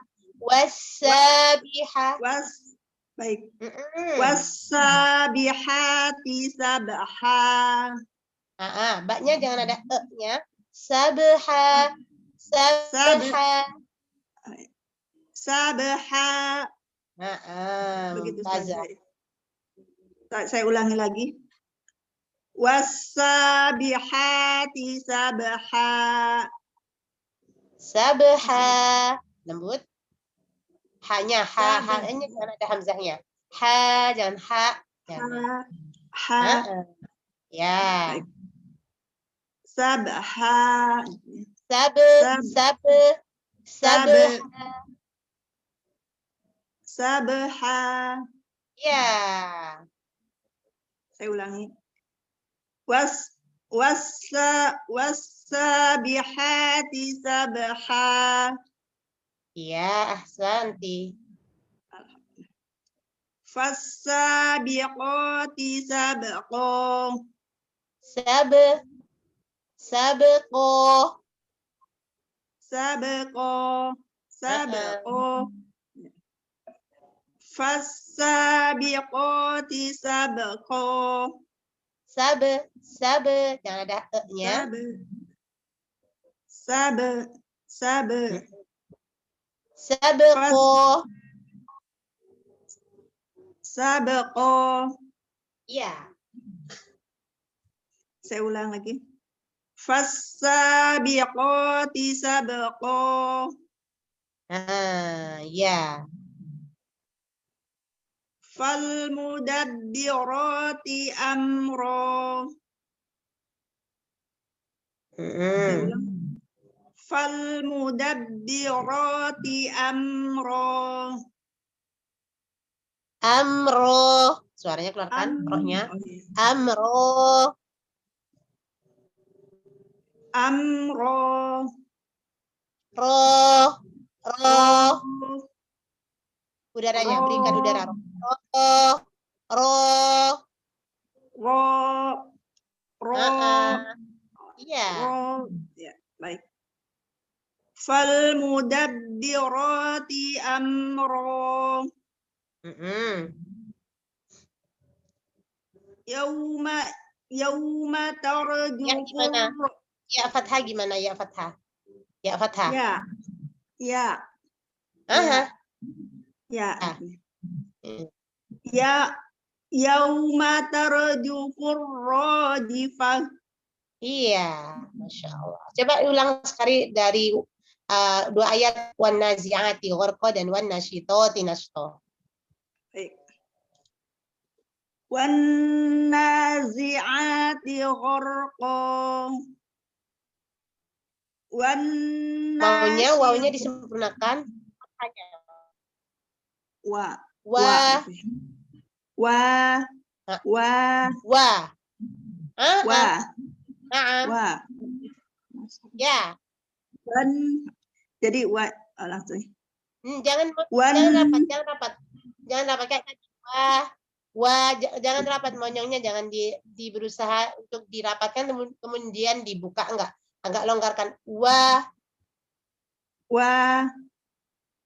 Baik. Mm-mm. Wasabihati sabha. Baknya jangan ada e-nya. Sabha. Sabha. Begitu saja. Saya ulangi lagi. Wasabihati sabha. Sabha. Lembut. Hanya hanya jangan ada hamzahnya. Jangan ha. Jangan. Ya. Baik. Sabha. Sabha. Ya. Saya ulangi. Wasabihati sabha. Ya, ahsanti. Fasabiqati sabqa. Sabqo. Fasabiqati sabqa. Jangan ada e-nya. Sabqa. Ya. Saya ulang lagi. Fasabiqati sabqa. Ya. Falmudabbirati amra. Falmudabbirati amra. Amro. Suaranya keluarkan rohnya. Amro. Roh. Udaranya, berikan udara. Roh. Iya. Ya, baik. Falmudabbirati amra. Yauma tarjufu. Ya gimana? Ya fathah gimana? Ya fathah. Ya. Ya. Yauma tarjufur rajifah. Iya, Masya Allah. Coba ulang sekali dari dua ayat wan nazi'ati gharqa dan wan nasyitati nashta. Baik. Wan nazi'ati gharqa. Wawnya disempurnakan. Wa. Ya. Jadi langsung. Jangan rapat kayak tadi. Jangan rapat, monyongnya jangan berusaha untuk dirapatkan kemudian dibuka, enggak. Agak longgarkan.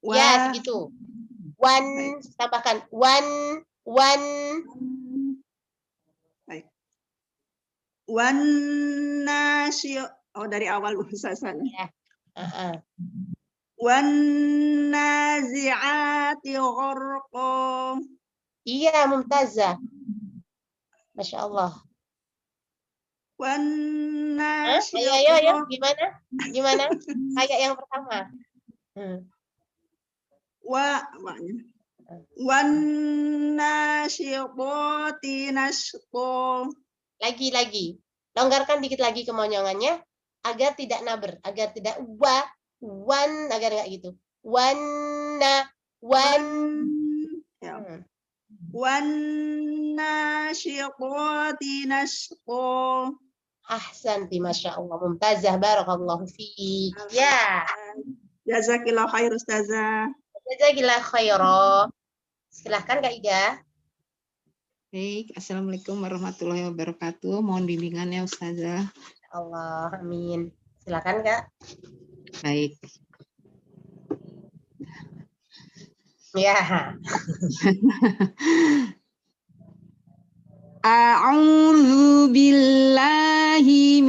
Ya, segitu. Tambahkan one. Baik. Wan nasyi. Oh, dari awal sana. Ya. Wan nazi'ati gharqa. Iya, mumtazah. Masya Allah. Wan Ayo, gimana? Kayak yang pertama. Wan nasyitati nashta. Lagi. Longgarkan dikit lagi kemonyongannya agar tidak naber, agar tidak agar enggak gitu. Wan nasyitati nashta. Ahsanti, Masya Allah. Mumtazah, barakallahu fiik. Ya, Jazakillah khair Ustazah. jazakillah khairan. Silahkan Kak Ida. Baik, Assalamualaikum warahmatullahi wabarakatuh. Mohon bimbingannya Ustazah. Allah, amin. Silakan Kak. Baik. Ya. A'udzu billahi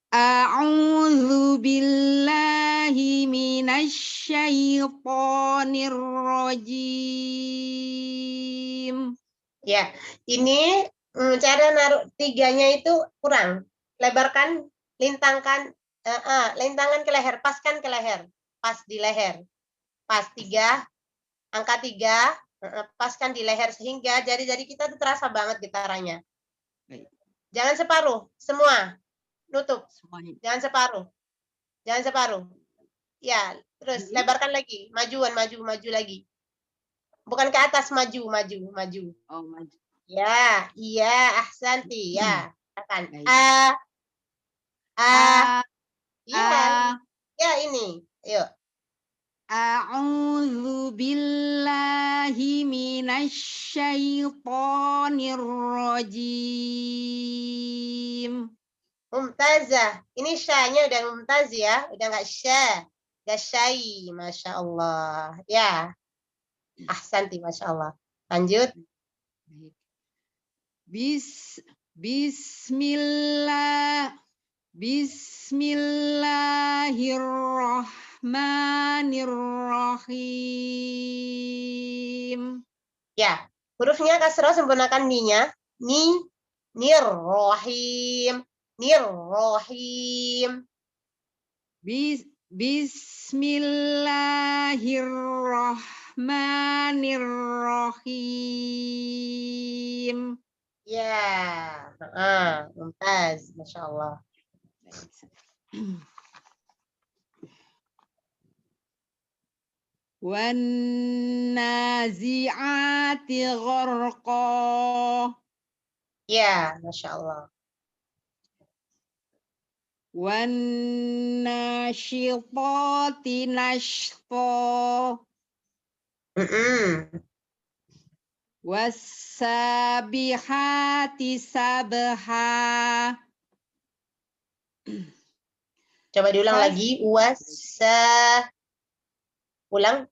A'udzu billahi minasyaitonir rajim. Ya, ini cara naruh tiganya itu kurang. Lebarkan, lintangkan, lintangkan ke leher, paskan ke leher, pas di leher, pas 3, angka 3, paskan di leher sehingga jari-jari kita tuh terasa banget getarannya. Baik. Jangan separuh, semua nutup, Semuanya. jangan separuh. Ya, terus lebarkan lagi, maju lagi. Bukan ke atas, maju. Oh, maju. Ya, iya, ahsanti, ya. Akan. Baik. Iya. Ya, ini. Yuk. A'udzu billahi minasyaitonir rajim. Mumtazah. Ini syanya udah mumtaz ya, udah nggak sya. Udah syai, Masya Allah. Ya. Ahsanti, Masya Allah. Lanjut. Bismillahirrahmanirrahim. Ya, hurufnya kasroh sempurnakan ni-nya. Nirrohim. Bismillahirrahmanirrahim. Ya, mumtaz, Masya Allah. Wan nazi'ati gharqa. Ya, Masya Allah. Wan nasyitati nashta. Wassabihati sabha. Coba diulang lagi. Ulang.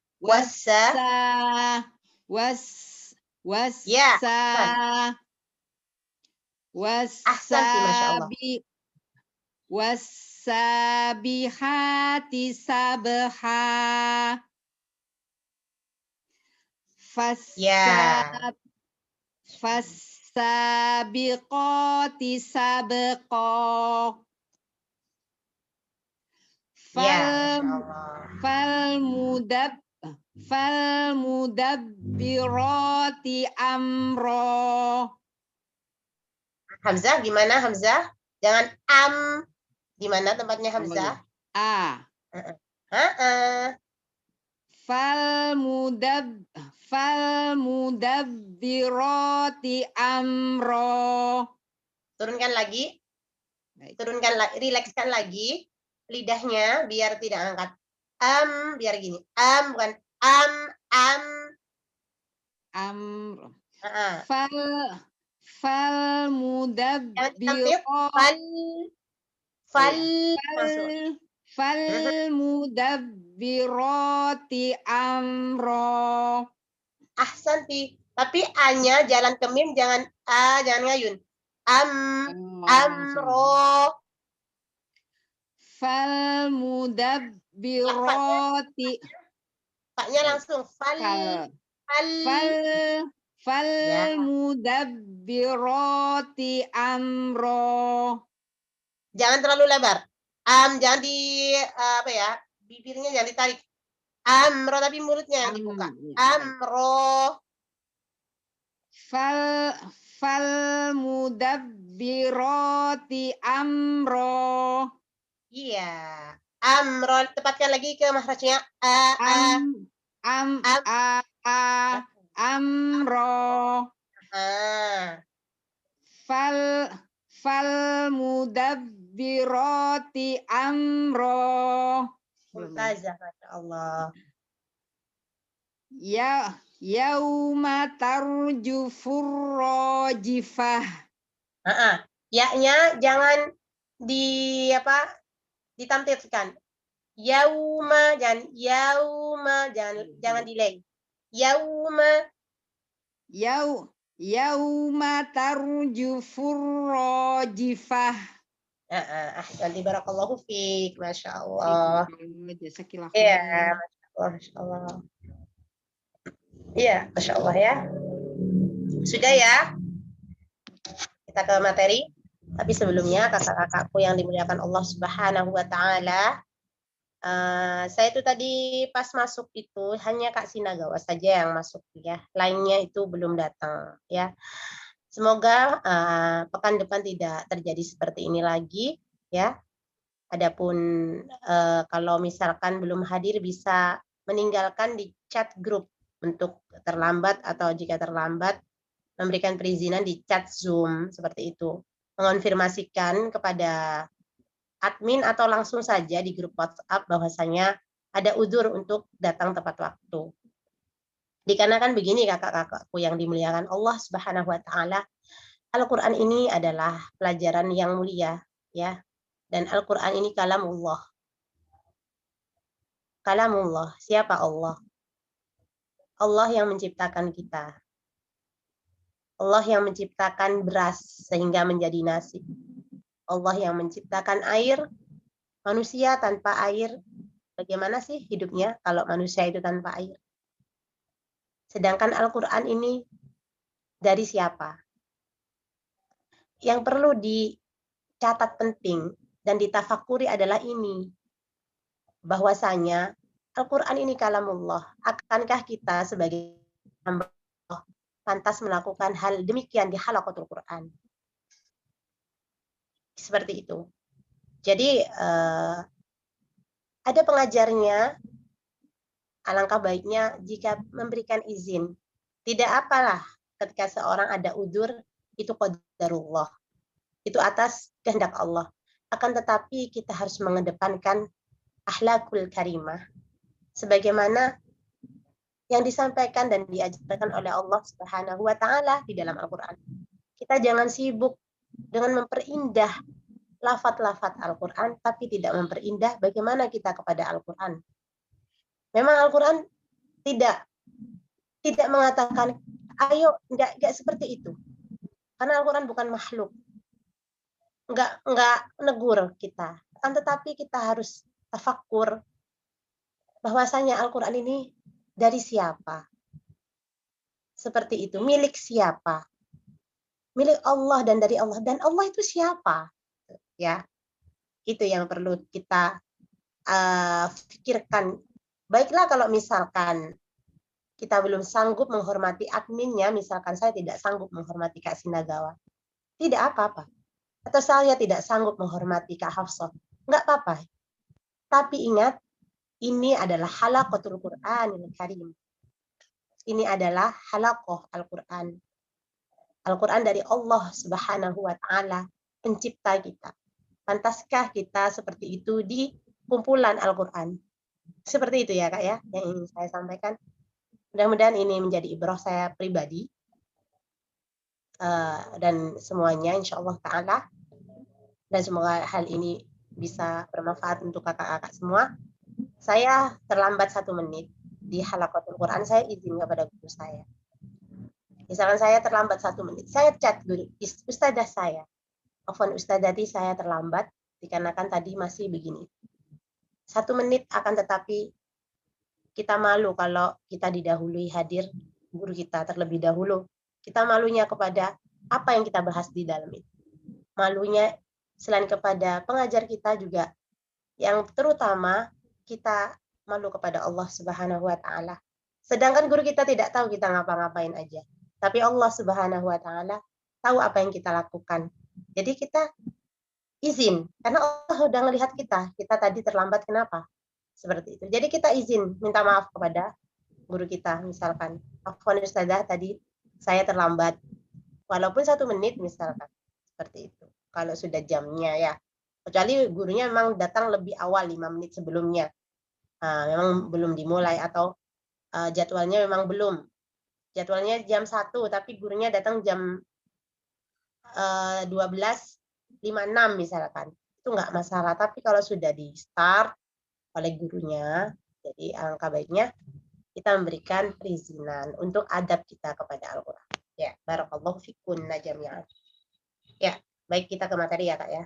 Ya. Ahsanti, Masya Allah. Wassabihati sabha. Fassabiqati sabqa. Falmudabbirati amra. Hamzah gimana Hamzah? Jangan Gimana tempatnya Hamzah? Falmudabbirati amra. Turunkan lagi. Rilekskan lagi lidahnya biar tidak angkat. Biar gini. Bukan Falmudabbirati amra. Ahsanti. Tapi A-nya jalan ke mim, jangan ngayun. Amro. Falmudabbirati. Pak-nya langsung. Falmudabbirati amro. Jangan terlalu lebar. Jangan bibirnya jangan ditarik. Amro, tapi mulutnya yang dibuka. Amro. Falmudabbirati amro. Iya. Amro, tepatkan lagi ke makhrajnya. Amro. fal mudabbirati amro. Mumtazah, Masya Allah. Ya yauma tarjufur rajifah. Ya-nya jangan ditampilkan. Yauma, jangan delay. Yauma tarjufur rajifah. Ahsan, barakallahu fiik, Masya Allah. Jasakillah Iya, khair. Masya Allah. Iya, Masya Allah ya. Sudah ya? Kita ke materi. Tapi sebelumnya, kakak-kakakku yang dimuliakan Allah Subhanahu wa Ta'ala, saya itu tadi pas masuk itu hanya Kak Sinagawa saja yang masuk ya. Lainnya itu belum datang ya. Semoga pekan depan tidak terjadi seperti ini lagi ya. Adapun kalau misalkan belum hadir bisa meninggalkan di chat grup untuk terlambat, atau jika terlambat memberikan perizinan di chat Zoom seperti itu. Mengonfirmasikan kepada admin atau langsung saja di grup WhatsApp bahwasanya ada udzur untuk datang tepat waktu. Dikarenakan begini kakak-kakakku yang dimuliakan Allah Subhanahu wa Ta'ala, Al-Quran ini adalah pelajaran yang mulia ya, dan Al-Quran ini kalamullah. Kalamullah, siapa Allah? Allah yang menciptakan kita. Allah yang menciptakan beras sehingga menjadi nasi. Allah yang menciptakan air. Manusia tanpa air, bagaimana sih hidupnya kalau manusia itu tanpa air? Sedangkan Al-Quran ini dari siapa? Yang perlu dicatat penting dan ditafakuri adalah ini. Bahwasanya Al-Quran ini kalamullah. Akankah kita sebagai hamba Allah pantas melakukan hal demikian di halaqatul Quran? Seperti itu. Jadi ada pengajarnya, alangkah baiknya jika memberikan izin. Tidak apalah ketika seorang ada udzur, itu qadarullah. Itu atas kehendak Allah. Akan tetapi kita harus mengedepankan akhlakul karimah. Sebagaimana yang disampaikan dan diajarkan oleh Allah Subhanahu wa Ta'ala di dalam Al-Quran. Kita jangan sibuk dengan memperindah lafaz-lafaz Al-Quran, tapi tidak memperindah bagaimana kita kepada Al-Quran. Memang Al-Quran tidak mengatakan, ayo, enggak seperti itu. Karena Al-Quran bukan makhluk. Enggak negur kita. Akan tetapi kita harus tafakkur bahwasanya Al-Quran ini dari siapa? Seperti itu, milik siapa? Milik Allah dan dari Allah. Dan Allah itu siapa? Ya, itu yang perlu kita pikirkan. Baiklah kalau misalkan kita belum sanggup menghormati adminnya, misalkan saya tidak sanggup menghormati Kak Sinagawa, tidak apa-apa. Atau saya tidak sanggup menghormati Kak Hafsah, enggak apa-apa. Tapi ingat, ini adalah halaqatul Qur'anil Karim. Ini adalah halaqah Al-Quran. Al-Quran dari Allah Subhanahu wa Ta'ala, pencipta kita. Pantaskah kita seperti itu di kumpulan Al-Quran? Seperti itu ya Kak ya, yang ingin saya sampaikan. Mudah-mudahan ini menjadi ibrah saya pribadi. Dan semuanya insya Allah Ta'ala. Dan semoga hal ini bisa bermanfaat untuk kakak-kakak semua. Saya terlambat 1 menit di halaqatul Quran, saya izin kepada guru saya. Misalkan saya terlambat 1 menit, saya chat guru, ustadzah saya. Afwan ustadzati, saya terlambat dikarenakan tadi masih begini. 1 menit, akan tetapi kita malu kalau kita didahului hadir guru kita terlebih dahulu. Kita malunya kepada apa yang kita bahas di dalam itu. Malunya selain kepada pengajar kita juga, yang terutama kita malu kepada Allah Subhanahu wa Ta'ala. Sedangkan guru kita tidak tahu kita ngapa-ngapain aja. Tapi Allah Subhanahu wa Ta'ala tahu apa yang kita lakukan. Jadi kita izin, karena Allah sudah melihat kita. Kita tadi terlambat, kenapa? Seperti itu. Jadi kita izin, minta maaf kepada guru kita. Misalkan, afwan ustadzah, tadi saya terlambat. Walaupun 1 menit misalkan. Seperti itu. kalau sudah jamnya ya. Kecuali gurunya memang datang lebih awal 5 menit sebelumnya. Memang belum dimulai atau jadwalnya memang belum. Jadwalnya jam 1 tapi gurunya datang jam 12.56 misalkan. Itu enggak masalah, tapi kalau sudah di start oleh gurunya, jadi alangkah baiknya kita memberikan perizinan untuk adab kita kepada Al-Qur'an. Ya, barakallahu fikunna jami'an. Ya, baik kita ke materi ya, Kak ya.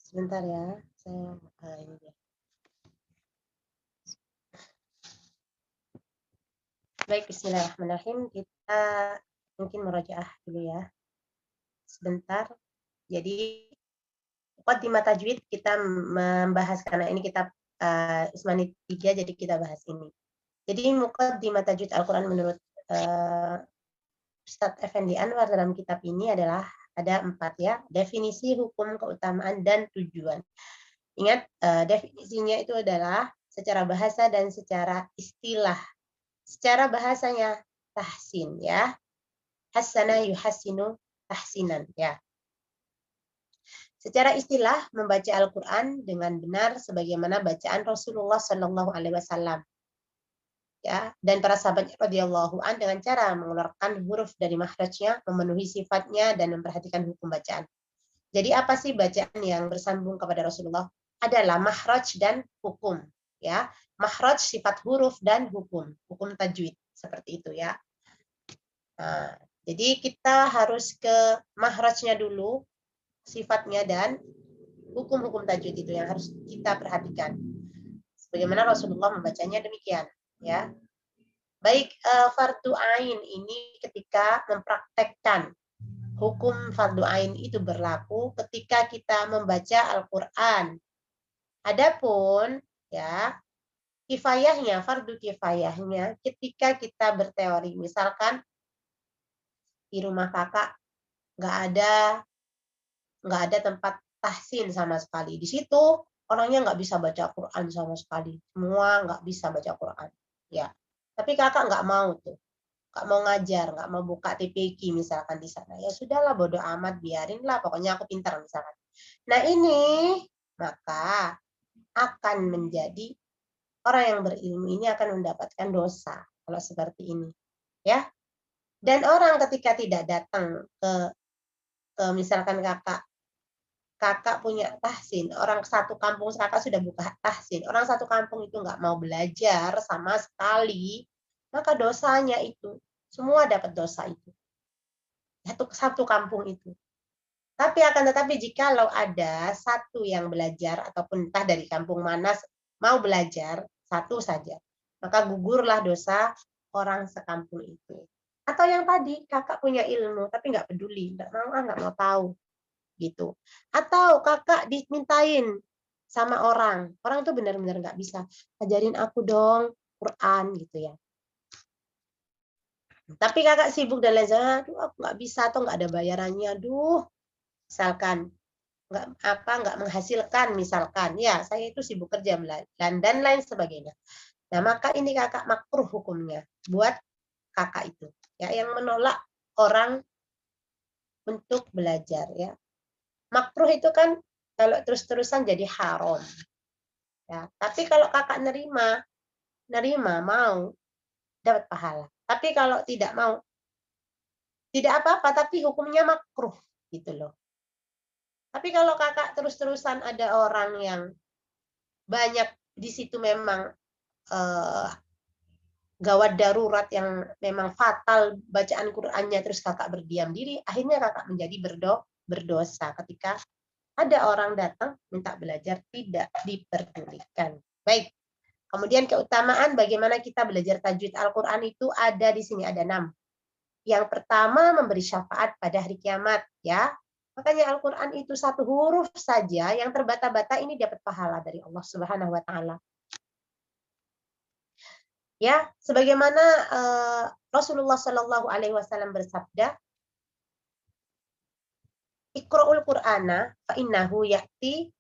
Sebentar ya, saya ini dia. Baik, bismillahirrahmanirrahim. Kita mungkin merajaah dulu ya. Sebentar. Jadi muqaddimah tajwid kita membahas, karena ini kitab Ismani 3, jadi kita bahas ini. Jadi muqaddimah tajwid Al-Qur'an menurut Ustadz Effendi Anwar dalam kitab ini adalah ada 4 ya, definisi, hukum, keutamaan, dan tujuan. Ingat, definisinya itu adalah secara bahasa dan secara istilah. Secara bahasanya tahsin ya, hasana yuhassinu tahsinan ya. Secara istilah membaca Al-Qur'an dengan benar sebagaimana bacaan Rasulullah Shallallahu Alaihi Wasallam. Ya, dan para sahabat radhiyallahu an dengan cara mengeluarkan huruf dari makhrajnya, memenuhi sifatnya, dan memperhatikan hukum bacaan. Jadi apa sih bacaan yang bersambung kepada Rasulullah? Adalah makhraj dan hukum. Ya, makhraj sifat huruf dan hukum tajwid seperti itu ya. Nah, jadi kita harus ke makhrajnya dulu, sifatnya dan hukum tajwid itu yang harus kita perhatikan. Sebagaimana Rasulullah membacanya demikian. Ya, baik, fardu ain ini ketika mempraktekkan hukum fardu ain itu berlaku ketika kita membaca Al-Qur'an. Adapun ya kifayahnya, fardu kifayahnya ketika kita berteori, misalkan di rumah kakak nggak ada tempat tahsin sama sekali, di situ orangnya nggak bisa baca Quran sama sekali, semua nggak bisa baca Quran. Ya, tapi kakak nggak mau tuh, nggak mau ngajar, nggak mau buka TPQ misalkan di sana. Ya sudahlah, bodoh amat, biarinlah, pokoknya aku pintar misalkan. Nah ini maka akan menjadi orang yang berilmu ini akan mendapatkan dosa kalau seperti ini, ya. Dan orang ketika tidak datang ke misalkan kakak punya tahsin, orang satu kampung kakak sudah buka tahsin, orang satu kampung itu nggak mau belajar sama sekali, maka dosanya itu semua dapat dosa itu, satu kampung itu. Tapi akan tetapi jikalau ada satu yang belajar ataupun entah dari kampung mana mau belajar satu saja, maka gugurlah dosa orang sekampung itu. Atau yang tadi, kakak punya ilmu tapi nggak peduli, nggak mau tahu gitu. Atau kakak dimintain sama orang tuh benar-benar nggak bisa, ajarin aku dong Quran gitu ya. Tapi kakak sibuk dan lain sebagainya, aduh aku nggak bisa atau nggak ada bayarannya, aduh misalkan nggak menghasilkan misalkan, ya saya itu sibuk kerja dan lain sebagainya. Nah maka ini kakak makruh hukumnya buat kakak itu, ya yang menolak orang untuk belajar ya. Makruh itu kan kalau terus-terusan jadi haram. Ya, tapi kalau kakak nerima mau dapat pahala. Tapi kalau tidak mau tidak apa-apa, tapi hukumnya makruh gitu loh. Tapi kalau kakak terus-terusan ada orang yang banyak di situ memang gawat darurat yang memang fatal bacaan Qur'annya terus kakak berdiam diri, akhirnya kakak menjadi berdosa ketika ada orang datang minta belajar tidak diperdulikan. Baik. Kemudian keutamaan bagaimana kita belajar tajwid Al-Qur'an itu ada di sini ada 6. Yang pertama memberi syafaat pada hari kiamat ya. Makanya Al-Qur'an itu satu huruf saja yang terbata-bata ini dapat pahala dari Allah Subhanahu wa taala. Ya, sebagaimana Rasulullah Shallallahu alaihi wasallam bersabda, Iqra'ul Qur'ana fa innahu ya'ti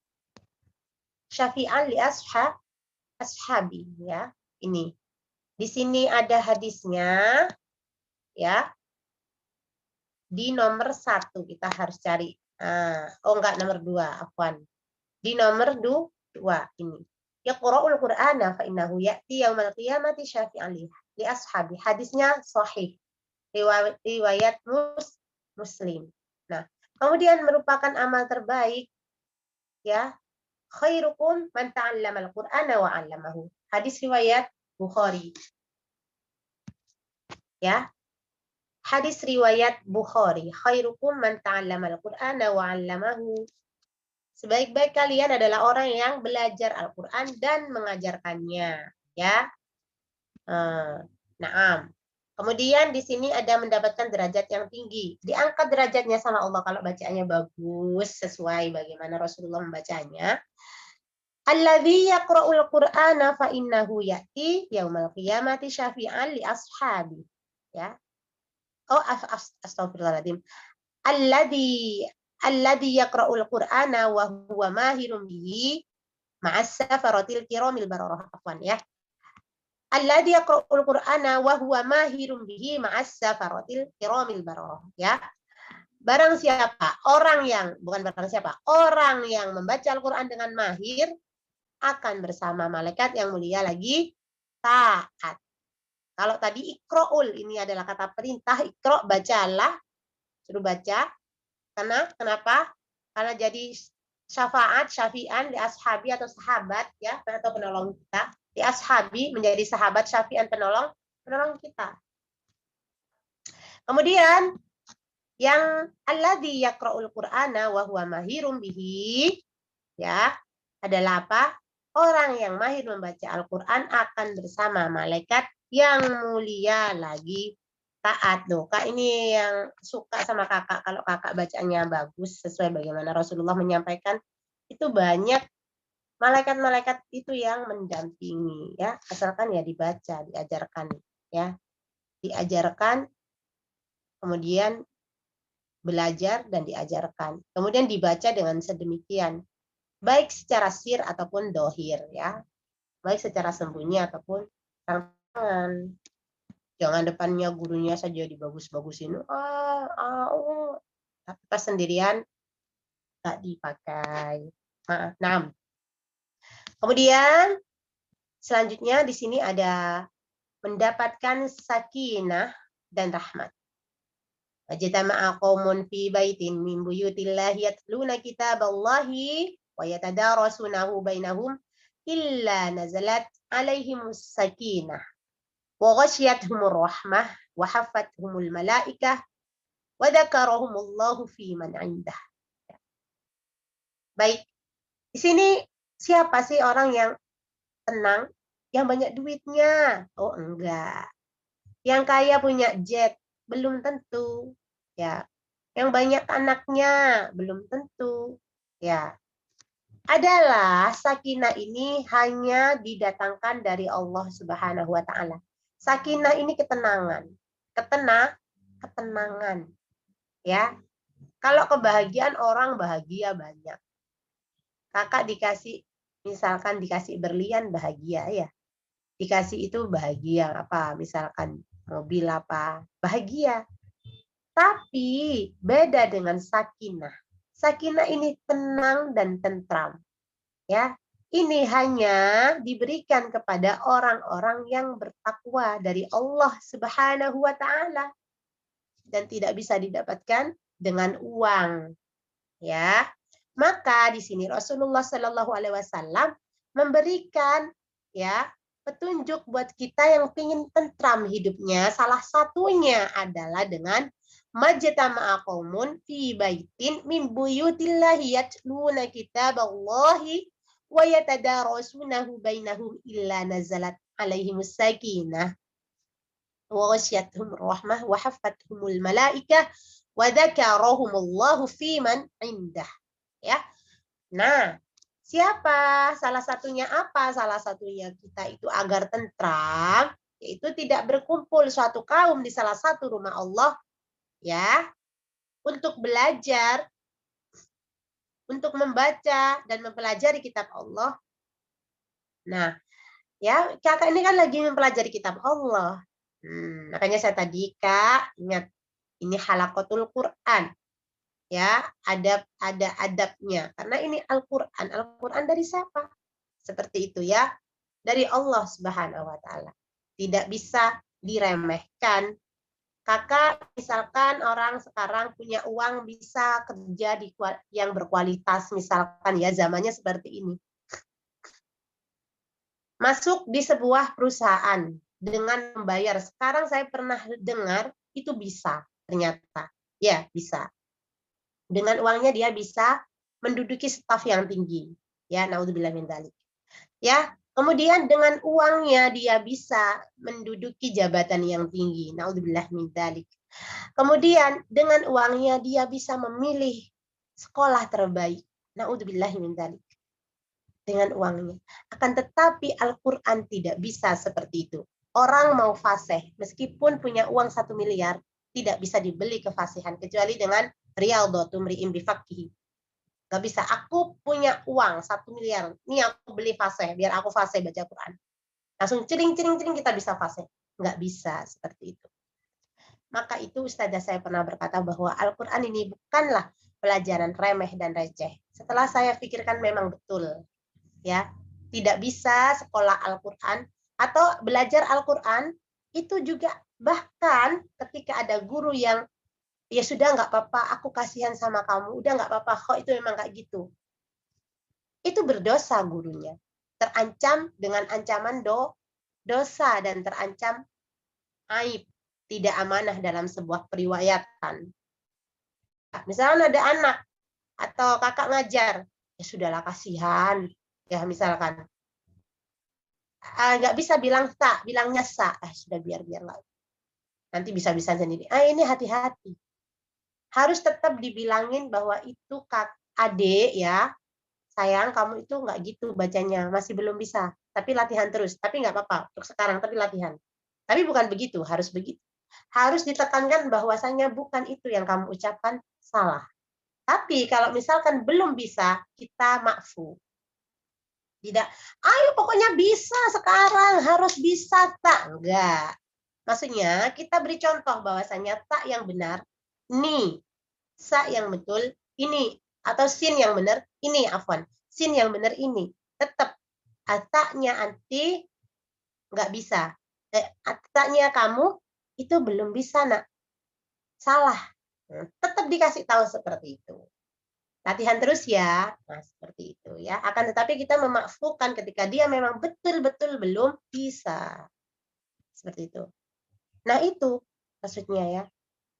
syafi'an li ashabi ya. Ini. Di sini ada hadisnya ya. Di nomor 1 kita harus cari. Nomor 2, afwan. Di nomor 2 ini. Iqra'ul Qur'ana fa innahu ya'ti yaumal qiyamati syafi'an li ashabi. Hadisnya sahih. Riwayat Muslim. Nah, kemudian merupakan amal terbaik ya. Khairukum man ta'allama al-Qur'ana wa 'allamahu. Hadis riwayat Bukhari. Ya. Hadis riwayat Bukhari. Khairukum man ta'allama al-Qur'ana wa 'allamahu. Sebaik-baik kalian adalah orang yang belajar Al-Qur'an dan mengajarkannya, ya. Naam. Kemudian di sini ada mendapatkan derajat yang tinggi. Diangkat derajatnya sama Allah kalau bacaannya bagus, sesuai bagaimana Rasulullah membacanya. Alladzi yaqra'ul Qur'ana fa innahu ya'ti yaumal qiyamati syafi'an li ashabi. Ya. Astagfirullahaladzim. Alladzi yaqra'ul Qur'ana wa huwa mahirun bihi ma'as safaratil kiramil bararah. Afwan ya. Alladzi yaqra'ul Qur'ana wa huwa mahirun bihi ma'as safaratil kiramil bararah ya. Orang yang membaca Al-Qur'an dengan mahir akan bersama malaikat yang mulia lagi taat. Kalau tadi iqra'ul ini adalah kata perintah, iqra' bacalah, suruh baca. Kenapa? Karena jadi syafi'an li ashabi atau sahabat ya, atau penolong kita. Li ashabi menjadi sahabat, syafi'an penolong kita. Kemudian yang alladzi yaqra'ul Qur'ana wa huwa mahirum bihi ya adalah apa? Orang yang mahir membaca Al-Qur'an akan bersama malaikat yang mulia lagi taat. Loh, Kak ini yang suka sama kakak kalau kakak bacanya bagus sesuai bagaimana Rasulullah menyampaikan. Itu banyak malaikat-malaikat itu yang mendampingi ya, asalkan ya dibaca, diajarkan ya. Diajarkan kemudian belajar dan diajarkan. Kemudian dibaca dengan sedemikian. Baik secara sir ataupun dohir ya. Baik secara sembunyi ataupun tangan. Jangan depannya gurunya saja dibagus-bagusin. Tapi pas sendirian tak dipakai. Nah. Kemudian selanjutnya di sini ada mendapatkan sakinah dan rahmat. Wajtama'a qaumun fi baitin min buyutillahi yatluna kitaballahi wa yatadarasunahu bainahum illa nazalat alaihimus sakinah wa ghasyiyatuhumur rahmah wa haffathumul malaikah wa dzakarahumullahu fi man 'indah. Baik. Di sini siapa sih orang yang tenang, yang banyak duitnya? Oh, enggak. Yang kaya punya jet, belum tentu. Ya. Yang banyak anaknya, belum tentu. Ya. Adalah sakinah ini hanya didatangkan dari Allah Subhanahu wa taala. Sakinah ini ketenangan. Ketenangan. Ya. Kalau kebahagiaan orang bahagia banyak. Kakak misalkan dikasih berlian bahagia ya. Dikasih itu bahagia apa? Misalkan mobil apa? Bahagia. Tapi beda dengan sakinah. Sakinah ini tenang dan tentram. Ya. Ini hanya diberikan kepada orang-orang yang bertakwa dari Allah Subhanahu wa taala dan tidak bisa didapatkan dengan uang. Ya. Maka di sini Rasulullah Shallallahu Alaihi Wasallam memberikan ya petunjuk buat kita yang ingin tentram hidupnya. Salah satunya adalah dengan majtama'a qaumun fi baitin min buyutillahi yatluna kitaballahi wa yatadarasunahu bainahum illa nazalat alaihimus sakinah wa ghasyiyatuhum rahmah wa haffathumul malaikah wa dzakarahumullahu fi man indah. Ya. Nah, siapa? Salah satunya apa? Salah satunya kita itu agar tentram, yaitu tidak berkumpul suatu kaum di salah satu rumah Allah, ya, untuk belajar, untuk membaca dan mempelajari kitab Allah. Nah, ya, kakak ini kan lagi mempelajari kitab Allah. Makanya saya tadi, Kak, ingat, ini halaqatul Quran. Ya, ada adabnya. Karena ini Al-Qur'an. Al-Qur'an dari siapa? Seperti itu ya. Dari Allah Subhanahu wa taala. Tidak bisa diremehkan. Kakak misalkan orang sekarang punya uang bisa kerja di yang berkualitas misalkan ya, zamannya seperti ini. Masuk di sebuah perusahaan dengan membayar. Sekarang saya pernah dengar itu bisa ternyata. Ya, bisa. Dengan uangnya dia bisa menduduki staf yang tinggi. Ya, naudzubillah min dzalik. Ya, kemudian dengan uangnya dia bisa menduduki jabatan yang tinggi. Naudzubillah min dzalik. Kemudian dengan uangnya dia bisa memilih sekolah terbaik. Naudzubillah min dzalik. Dengan uangnya. Akan tetapi Al-Qur'an tidak bisa seperti itu. Orang mau fasih meskipun punya uang 1 miliar tidak bisa dibeli kefasihan kecuali dengan riyadhatu mri'in bifaqihi. Gak bisa. Aku punya uang 1 miliar. Ini aku beli fasih biar aku fasih baca Quran. Langsung cering kita bisa fasih. Nggak bisa seperti itu. Maka itu Ustazah saya pernah berkata bahwa Al-Quran ini bukanlah pelajaran remeh dan receh. Setelah saya pikirkan memang betul. Ya, tidak bisa sekolah Al-Quran atau belajar Al-Quran itu juga bahkan ketika ada guru yang ya sudah nggak apa-apa, aku kasihan sama kamu, udah nggak apa-apa, kok itu memang kayak gitu. Itu berdosa gurunya, terancam dengan ancaman dosa dan terancam aib, tidak amanah dalam sebuah periwayatan. Misalnya ada anak atau kakak ngajar, ya sudahlah kasihan, ya misalkan nggak bisa bilang tak, bilangnya sa, sudah biar-biarlah. Nanti bisa-bisa sendiri. Ini hati-hati. Harus tetap dibilangin bahwa itu adik ya, sayang kamu itu nggak gitu bacanya, masih belum bisa. Tapi latihan terus. Tapi nggak apa-apa untuk sekarang, tapi latihan. Tapi bukan begitu, harus begitu. Harus ditekankan bahwasanya bukan itu yang kamu ucapkan salah. Tapi kalau misalkan belum bisa, kita makfu. Tidak, ayo pokoknya bisa sekarang, harus bisa tak? Enggak. Maksudnya kita beri contoh bahwasanya tak yang benar, ni, sa yang betul, ini, atau sin yang benar, ini, afwan. Sin yang benar ini. Tetap, ataknya anti, nggak bisa. Ataknya kamu, itu belum bisa, nak. Salah. Tetap dikasih tahu seperti itu. Latihan terus ya. Nah, seperti itu ya. Akan tetapi kita memakfukan ketika dia memang betul-betul belum bisa. Seperti itu. Nah, itu maksudnya ya.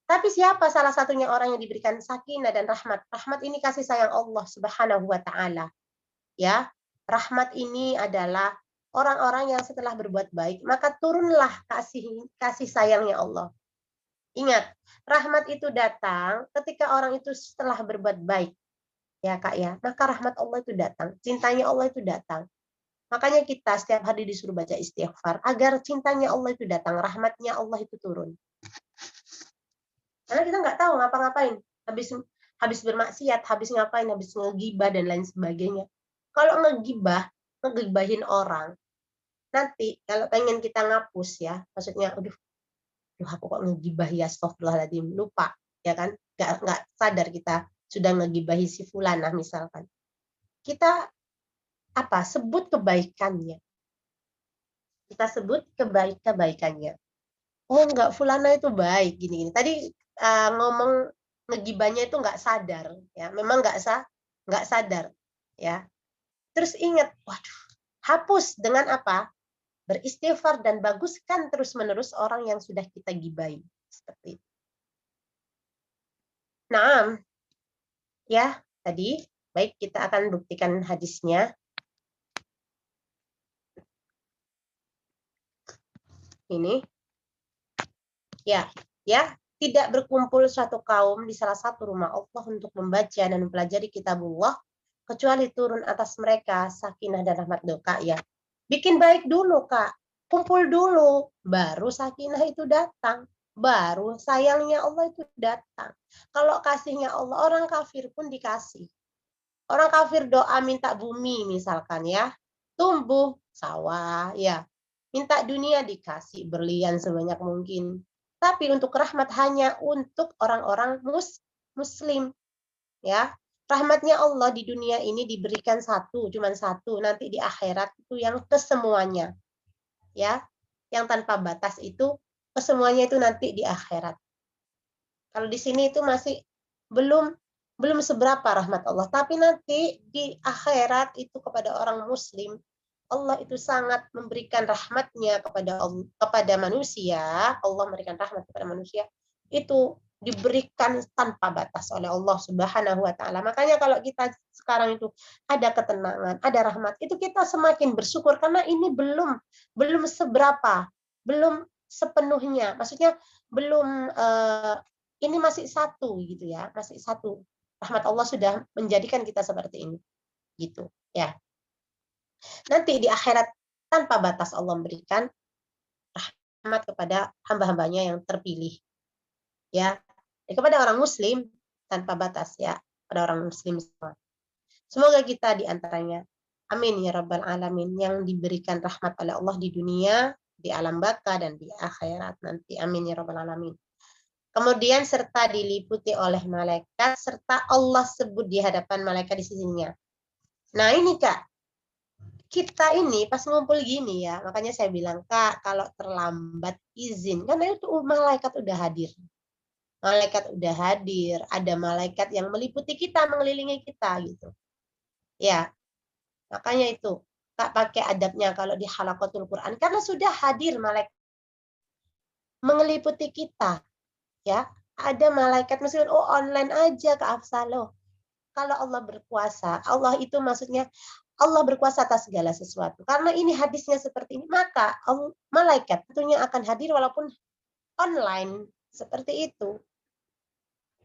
Tapi siapa salah satunya orang yang diberikan sakinah dan rahmat? Rahmat ini kasih sayang Allah Subhanahu wa taala. Ya. Rahmat ini adalah orang-orang yang setelah berbuat baik, maka turunlah kasih sayangnya Allah. Ingat, rahmat itu datang ketika orang itu setelah berbuat baik. Ya Kak ya, maka rahmat Allah itu datang, cintanya Allah itu datang. Makanya kita setiap hari disuruh baca istighfar agar cintanya Allah itu datang, rahmatnya Allah itu turun. Karena kita nggak tahu ngapa-ngapain, habis bermaksiat, habis ngapain, habis ngegibah dan lain sebagainya. Kalau ngegibahin orang, nanti kalau pengen kita ngapus ya, maksudnya, aduh aku kok ngegibah ya, astagfirullahaladzim, lupa, ya kan? Nggak sadar kita sudah ngegibahi si fulanah misalkan. Kita sebut kebaikannya. Kita sebut kebaikannya. Oh enggak, fulana itu baik gini-gini. Tadi ngomong ngegibahnya itu nggak sadar, ya. Memang nggak sadar, ya. Terus ingat, waduh, hapus dengan apa? Beristighfar dan baguskan terus-menerus orang yang sudah kita gibahi. Seperti itu. Nah, ya, tadi baik kita akan buktikan hadisnya. Ini. Ya, tidak berkumpul suatu kaum di salah satu rumah Allah untuk membaca dan mempelajari kitabullah kecuali turun atas mereka sakinah dan rahmat doa ya. Bikin baik dulu, Kak. Kumpul dulu, baru sakinah itu datang. Baru sayangnya Allah itu datang. Kalau kasihnya Allah, orang kafir pun dikasih. Orang kafir doa minta bumi misalkan ya. Tumbuh sawah ya. Minta dunia dikasih berlian sebanyak mungkin. Tapi untuk rahmat hanya untuk orang-orang muslim. Ya. Rahmatnya Allah di dunia ini diberikan cuman satu. Nanti di akhirat itu yang kesemuanya. Ya, yang tanpa batas itu kesemuanya itu nanti di akhirat. Kalau di sini itu masih belum seberapa rahmat Allah. Tapi nanti di akhirat itu kepada orang muslim, Allah itu sangat memberikan rahmatnya kepada manusia. Allah memberikan rahmat kepada manusia. Itu diberikan tanpa batas oleh Allah Subhanahu wa taala. Makanya kalau kita sekarang itu ada ketenangan, ada rahmat, itu kita semakin bersyukur karena ini belum seberapa, belum sepenuhnya. Maksudnya belum ini masih satu gitu ya, masih satu. Rahmat Allah sudah menjadikan kita seperti ini. Gitu, ya. Nanti di akhirat tanpa batas Allah memberikan rahmat kepada hamba-hambanya yang terpilih. Ya, kepada orang muslim tanpa batas ya, pada orang muslim semua. Semoga kita di antaranya, amin ya rabbal alamin, yang diberikan rahmat oleh Allah di dunia, di alam baka dan di akhirat nanti, amin ya rabbal alamin. Kemudian serta diliputi oleh malaikat serta Allah sebut di hadapan malaikat di sisinya. Nah ini Kak, kita ini pas ngumpul gini ya, makanya saya bilang Kak, kalau terlambat izin, karena itu malaikat udah hadir. Malaikat udah hadir, ada malaikat yang meliputi kita, mengelilingi kita gitu. Ya, makanya itu Kak pakai adabnya kalau di halaqatul Quran karena sudah hadir malaikat mengeliputi kita. Ya, ada malaikat meskipun online aja Kak Afsaloh. Kalau Allah berkuasa, Allah itu maksudnya Allah berkuasa atas segala sesuatu. Karena ini hadisnya seperti ini, maka malaikat tentunya akan hadir walaupun online seperti itu.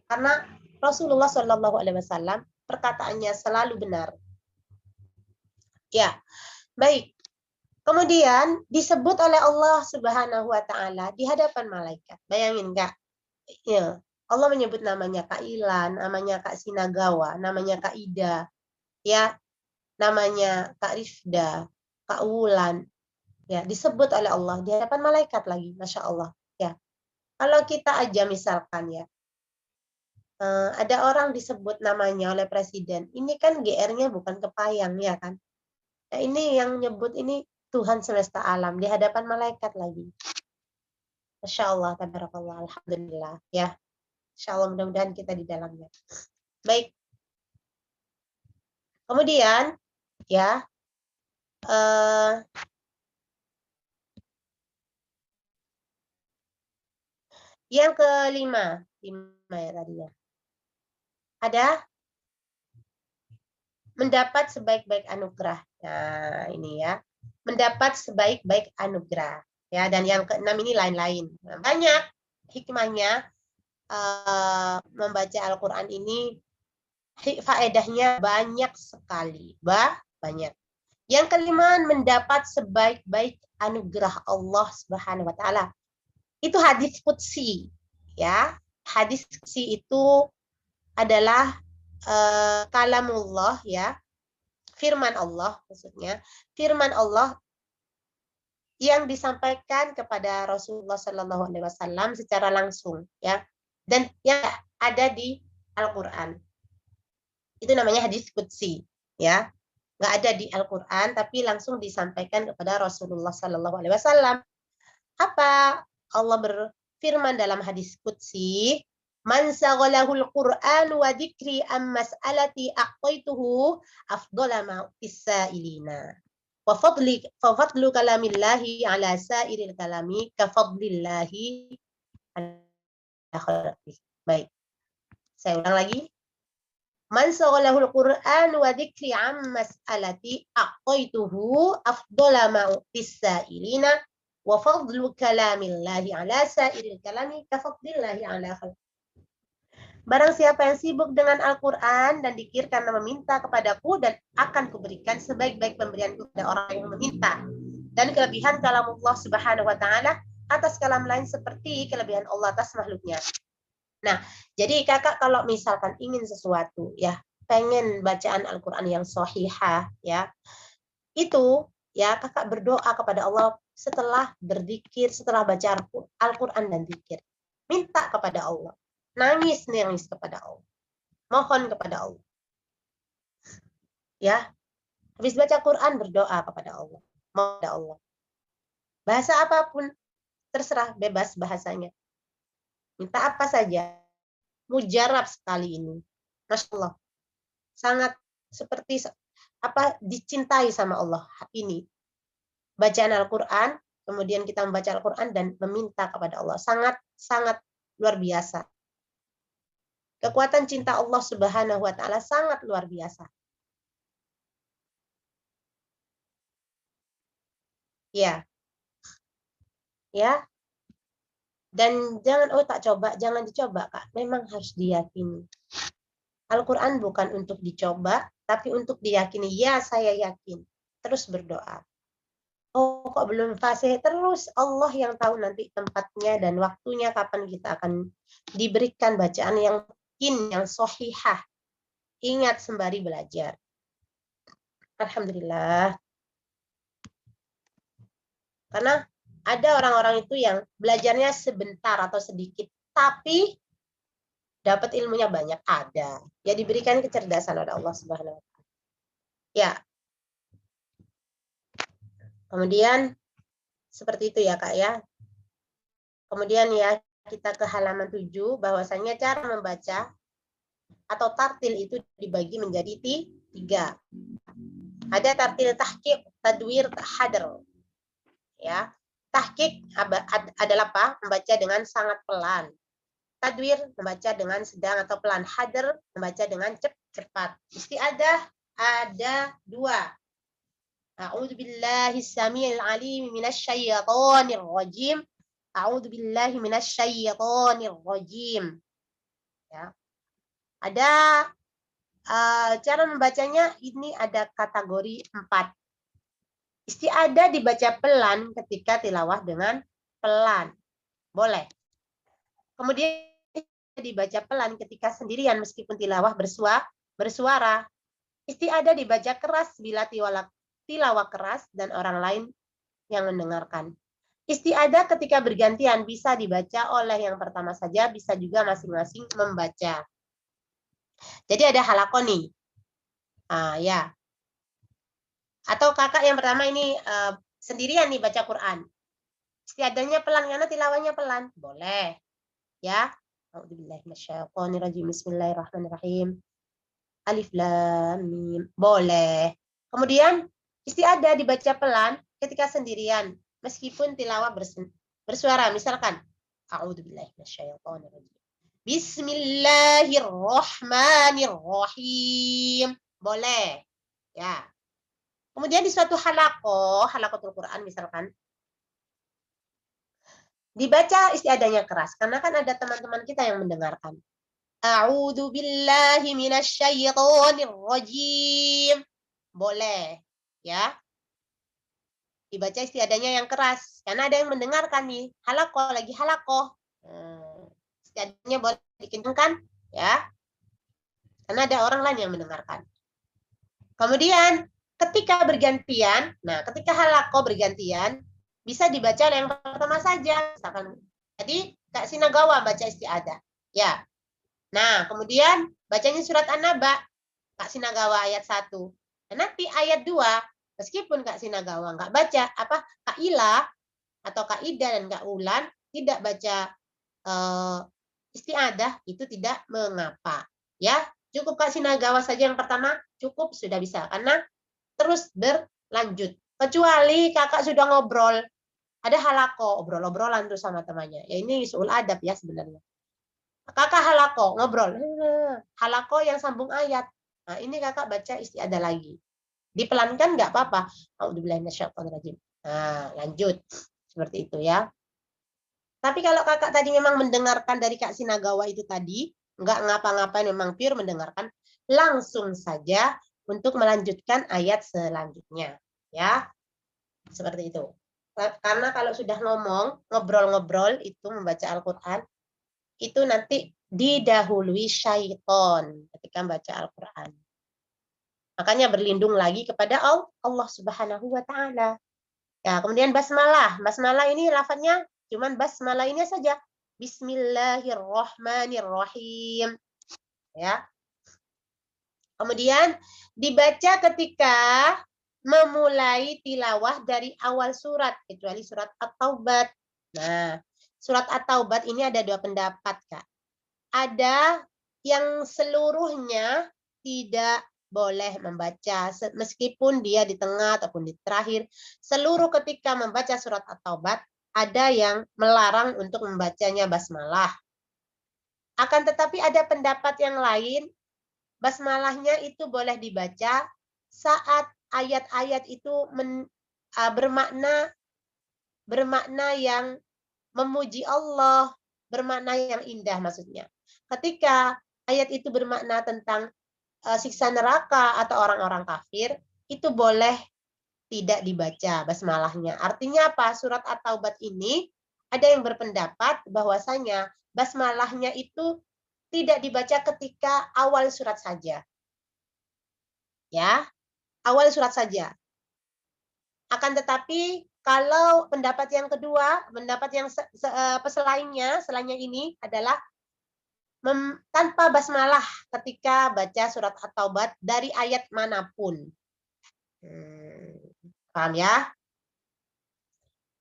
Karena Rasulullah Shallallahu Alaihi Wasallam perkataannya selalu benar. Ya, baik. Kemudian disebut oleh Allah Subhanahu Wa Taala di hadapan malaikat. Bayangin Kak, ya, Allah menyebut namanya Kak Ilan, namanya Kak Sinagawa, namanya Kak Ida, ya, namanya Kak Rifda, Kak Wulan, ya, disebut oleh Allah di hadapan malaikat lagi, masya Allah, ya. Kalau kita aja misalkan ya. Ada orang disebut namanya oleh presiden, ini kan GR-nya bukan kepayang ya kan? Nah, ini yang nyebut ini Tuhan semesta alam di hadapan malaikat lagi. Masya Allah, tabarakallah, alhamdulillah ya. Insya Allah mudah-mudahan kita di dalamnya. Baik. Kemudian ya yang kelima, 5 ya tadi ya. Ada mendapat sebaik-baik anugerah. Nah, ini ya. mendapat sebaik-baik anugerah. Ya, dan yang keenam ini lain-lain. Nah, banyak hikmahnya membaca Al-Quran ini, faedahnya banyak sekali. Banyak. Yang kelima, mendapat sebaik-baik anugerah Allah Subhanahu wa taala. Itu hadis qudsi, ya. Hadis qudsi itu adalah kalamullah, ya. Firman Allah maksudnya. Firman Allah yang disampaikan kepada Rasulullah Sallallahu Alaihi Wasallam secara langsung, ya, dan yang ada di Al-Quran. Itu namanya hadis qudsi, ya, nggak ada di Al-Quran tapi langsung disampaikan kepada Rasulullah Sallallahu Alaihi Wasallam. Apa Allah berfirman dalam hadis qudsi? Man saghalahul Qur'an wa dzikri am mas'alati aqaituhu afdhala ma tisailina. Wa fadlu kalamillahi ala sairil kalami ka fadlillahi ala khalqih. Baik. Saya ulang lagi. Man saghalahul Qur'an wa dzikri am mas'alati aqaituhu afdhala ma tisailina wa fadlu kalamillahi ala sairil kalami ka fadlillahi ala khalqih. Barang siapa yang sibuk dengan Al-Quran dan dikir karena meminta kepadaku, dan akan kuberikan sebaik-baik pemberian kepada orang yang meminta. Dan kelebihan kalamullah Subhanahu wa ta'ala atas kalam lain seperti kelebihan Allah atas makhluknya. Nah, jadi kakak kalau misalkan ingin sesuatu, ya, pengen bacaan Al-Quran yang sahihah, ya, itu, ya, kakak berdoa kepada Allah setelah berzikir, setelah baca Al-Quran dan zikir. Minta kepada Allah. Nangis kepada Allah, mohon kepada Allah, ya. Habis baca Quran berdoa kepada Allah, mohon kepada Allah. Bahasa apapun terserah, bebas bahasanya. Minta apa saja, mujarab sekali ini, Masya Allah. Sangat seperti apa, dicintai sama Allah ini. Bacaan Al-Quran, kemudian kita membaca Al-Quran dan meminta kepada Allah, sangat luar biasa. Kekuatan cinta Allah Subhanahu wa ta'ala sangat luar biasa. Ya. Ya. Dan jangan, tak coba, jangan dicoba, Kak. Memang harus diyakini. Al-Quran bukan untuk dicoba, tapi untuk diyakini. Ya, saya yakin. Terus berdoa. Oh, kok belum fasih? Terus Allah yang tahu nanti tempatnya dan waktunya kapan kita akan diberikan bacaan yang sahihah. Ingat sembari belajar. Alhamdulillah. Karena ada orang-orang itu yang belajarnya sebentar atau sedikit, tapi dapat ilmunya banyak. Ada. Ya, diberikan kecerdasan oleh Allah Subhanahu wa ta'ala. Ya. Kemudian seperti itu ya, Kak, ya. Kemudian ya, kita ke halaman 7, bahwasanya cara membaca atau tartil itu dibagi menjadi 3. Ada tartil tahqiq, tadwir, hadr. Ya. Tahqiq adalah apa? Membaca dengan sangat pelan. Tadwir membaca dengan sedang atau pelan. Hadr membaca dengan cepat. Isti'adah ada 2. A'udzu billahi samiil alim minasyaitonir rajim. A'udzu billahi minasyaitonir rajim. Ya. Ada cara membacanya ini ada kategori 4. Isti'adah dibaca pelan ketika tilawah dengan pelan. Boleh. Kemudian dibaca pelan ketika sendirian meskipun tilawah bersuara. Isti'adah dibaca keras bila tilawah keras dan orang lain yang mendengarkan. Isti'adah ketika bergantian bisa dibaca oleh yang pertama saja, bisa juga masing-masing membaca. Jadi ada halakoni. Ya. Atau kakak yang pertama ini sendirian nih baca Quran. Isti'adahnya pelan karena tilawahnya pelan. Boleh. Ya. A'udzubillahi minasyaitonirrajim. Bismillahirrahmanirrahim. Alif lam mim. Boleh. Kemudian isti'adah dibaca pelan ketika sendirian meskipun tilawah bersuara. Misalkan a'udzubillahi minasyaitonirrajim. Bismillahirrahmanirrahim. Boleh. Ya. Kemudian di suatu halakotul Quran misalkan, dibaca istiadanya keras. Karena kan ada teman-teman kita yang mendengarkan. A'udzu billahi minasyaitonir rajim. Boleh, ya. Dibaca istiadanya yang keras. Karena ada yang mendengarkan nih. Lagi halakoh. Istiadanya boleh dikencangkan, ya. Karena ada orang lain yang mendengarkan. Kemudian ketika bergantian, ketika halakoh bergantian, bisa dibaca oleh yang pertama saja. Misalkan, jadi Kak Sinagawa baca istiadah. Ya. Nah, kemudian bacanya surat An-Naba, Kak Sinagawa ayat 1. Dan nanti ayat 2, meskipun Kak Sinagawa nggak baca, Kak Ila atau Kak Ida dan Kak Ulan tidak baca istiadah, itu tidak mengapa. Ya, cukup Kak Sinagawa saja yang pertama, cukup sudah bisa. Karena terus berlanjut. Kecuali kakak sudah ngobrol, ada halako, obrol-obrolan tuh sama temannya. Ya ini suul adab ya sebenarnya. Kakak halako, ngobrol. Halako yang sambung ayat. Nah ini kakak baca istiadah lagi. Dipelankan nggak apa-apa. A'udzubillahi minasyaitonirrajim. Nah lanjut. Seperti itu ya. Tapi kalau kakak tadi memang mendengarkan dari Kak Sinagawa itu tadi, nggak ngapa-ngapain, memang pure mendengarkan, langsung saja untuk melanjutkan ayat selanjutnya, ya. Seperti itu. Karena kalau sudah ngobrol-ngobrol itu membaca Al-Qur'an, itu nanti didahului syaiton ketika membaca Al-Qur'an. Makanya berlindung lagi kepada Allah Subhanahu wa taala. Ya, kemudian basmalah. Basmalah ini lafadznya cuman basmalah ini saja. Bismillahirrahmanirrahim. Ya. Kemudian dibaca ketika memulai tilawah dari awal surat, kecuali surat At-Taubat. Nah, surat At-Taubat ini ada dua pendapat, Kak. Ada yang seluruhnya tidak boleh membaca, meskipun dia di tengah ataupun di terakhir. Seluruh ketika membaca surat At-Taubat, ada yang melarang untuk membacanya basmalah. Akan tetapi ada pendapat yang lain, basmalahnya itu boleh dibaca saat ayat-ayat itu bermakna yang memuji Allah, bermakna yang indah maksudnya. Ketika ayat itu bermakna tentang siksa neraka atau orang-orang kafir, itu boleh tidak dibaca basmalahnya. Artinya apa? Surat At-Taubat ini ada yang berpendapat bahwasanya basmalahnya itu tidak dibaca ketika awal surat saja. Ya, awal surat saja. Akan tetapi kalau pendapat yang kedua, pendapat yang selainnya ini adalah tanpa basmalah ketika baca surat At-Taubat dari ayat manapun. Paham ya?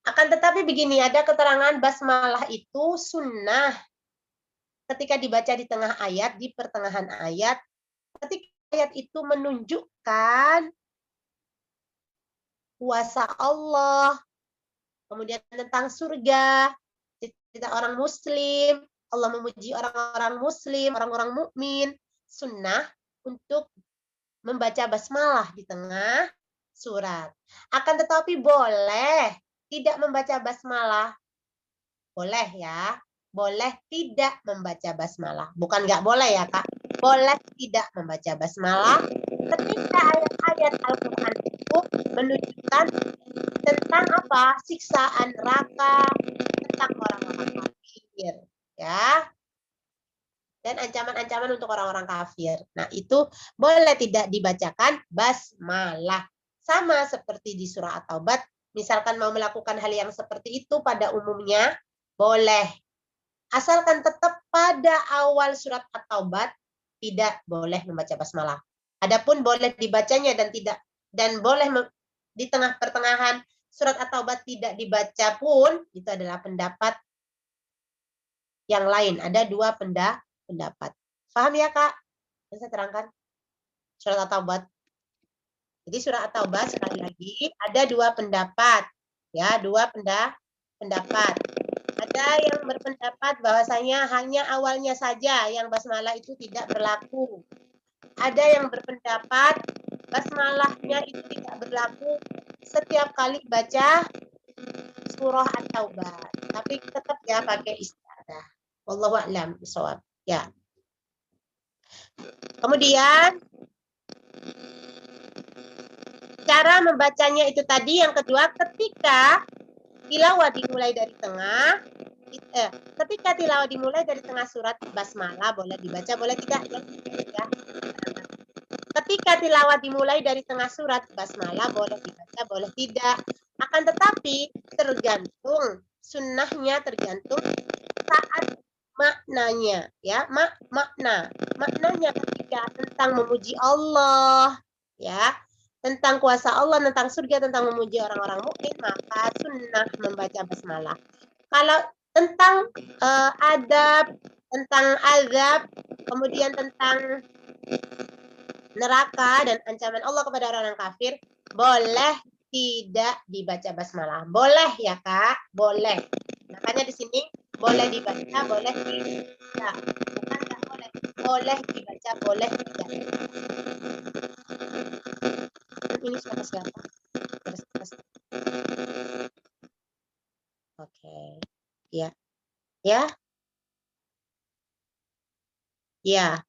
Akan tetapi begini, ada keterangan basmalah itu sunnah ketika dibaca di tengah ayat, di pertengahan ayat, ketika ayat itu menunjukkan kuasa Allah, kemudian tentang surga, cerita orang muslim, Allah memuji orang-orang muslim, orang-orang mukmin, sunnah untuk membaca basmalah di tengah surat. Akan tetapi boleh tidak membaca basmalah. Boleh ya. Boleh tidak membaca basmalah. Bukan nggak boleh ya, Kak. Boleh tidak membaca basmalah ketika ayat-ayat Al-Quran itu menunjukkan tentang apa? Siksaan neraka, tentang orang-orang kafir. Ya. Dan ancaman-ancaman untuk orang-orang kafir. Nah, itu boleh tidak dibacakan basmalah. Sama seperti di surah At-Taubat, misalkan mau melakukan hal yang seperti itu pada umumnya, boleh. Asalkan tetap pada awal surat At-Taubat tidak boleh membaca basmalah. Adapun boleh dibacanya dan boleh di tengah pertengahan surat At-Taubat tidak dibaca pun, itu adalah pendapat yang lain. Ada dua pendapat. Paham ya, Kak? Yang saya terangkan surat At-Taubat. Jadi surat At-Taubat sekali lagi ada dua pendapat. Ya, dua pendapat. Ada yang berpendapat bahwasanya hanya awalnya saja yang basmalah itu tidak berlaku. Ada yang berpendapat basmalahnya itu tidak berlaku setiap kali baca surah At-Taubah, tapi tetap ya pakai isti'adzah. Wallahu a'lam bishawab. Ya. Kemudian cara membacanya itu tadi, yang kedua, ketika tilawah dimulai dari tengah, ketika tilawah dimulai dari tengah surat basmalah boleh dibaca, boleh tidak ya. Ketika tilawah dimulai dari tengah surat basmalah boleh dibaca, boleh tidak. Akan tetapi tergantung sunnahnya, tergantung saat maknanya, ya. Maknanya ketika tentang memuji Allah, ya, tentang kuasa Allah, tentang surga, tentang memuji orang-orang mukmin, maka sunnah membaca basmalah. Kalau tentang adab, tentang azab, kemudian tentang neraka dan ancaman Allah kepada orang-orang kafir, boleh tidak dibaca basmalah. Boleh ya Kak, boleh. Makanya di sini boleh dibaca, boleh tidak. Bukan nggak boleh. Boleh dibaca, boleh tidak. Ini siapa? Oke. Ya. Ya. Ya.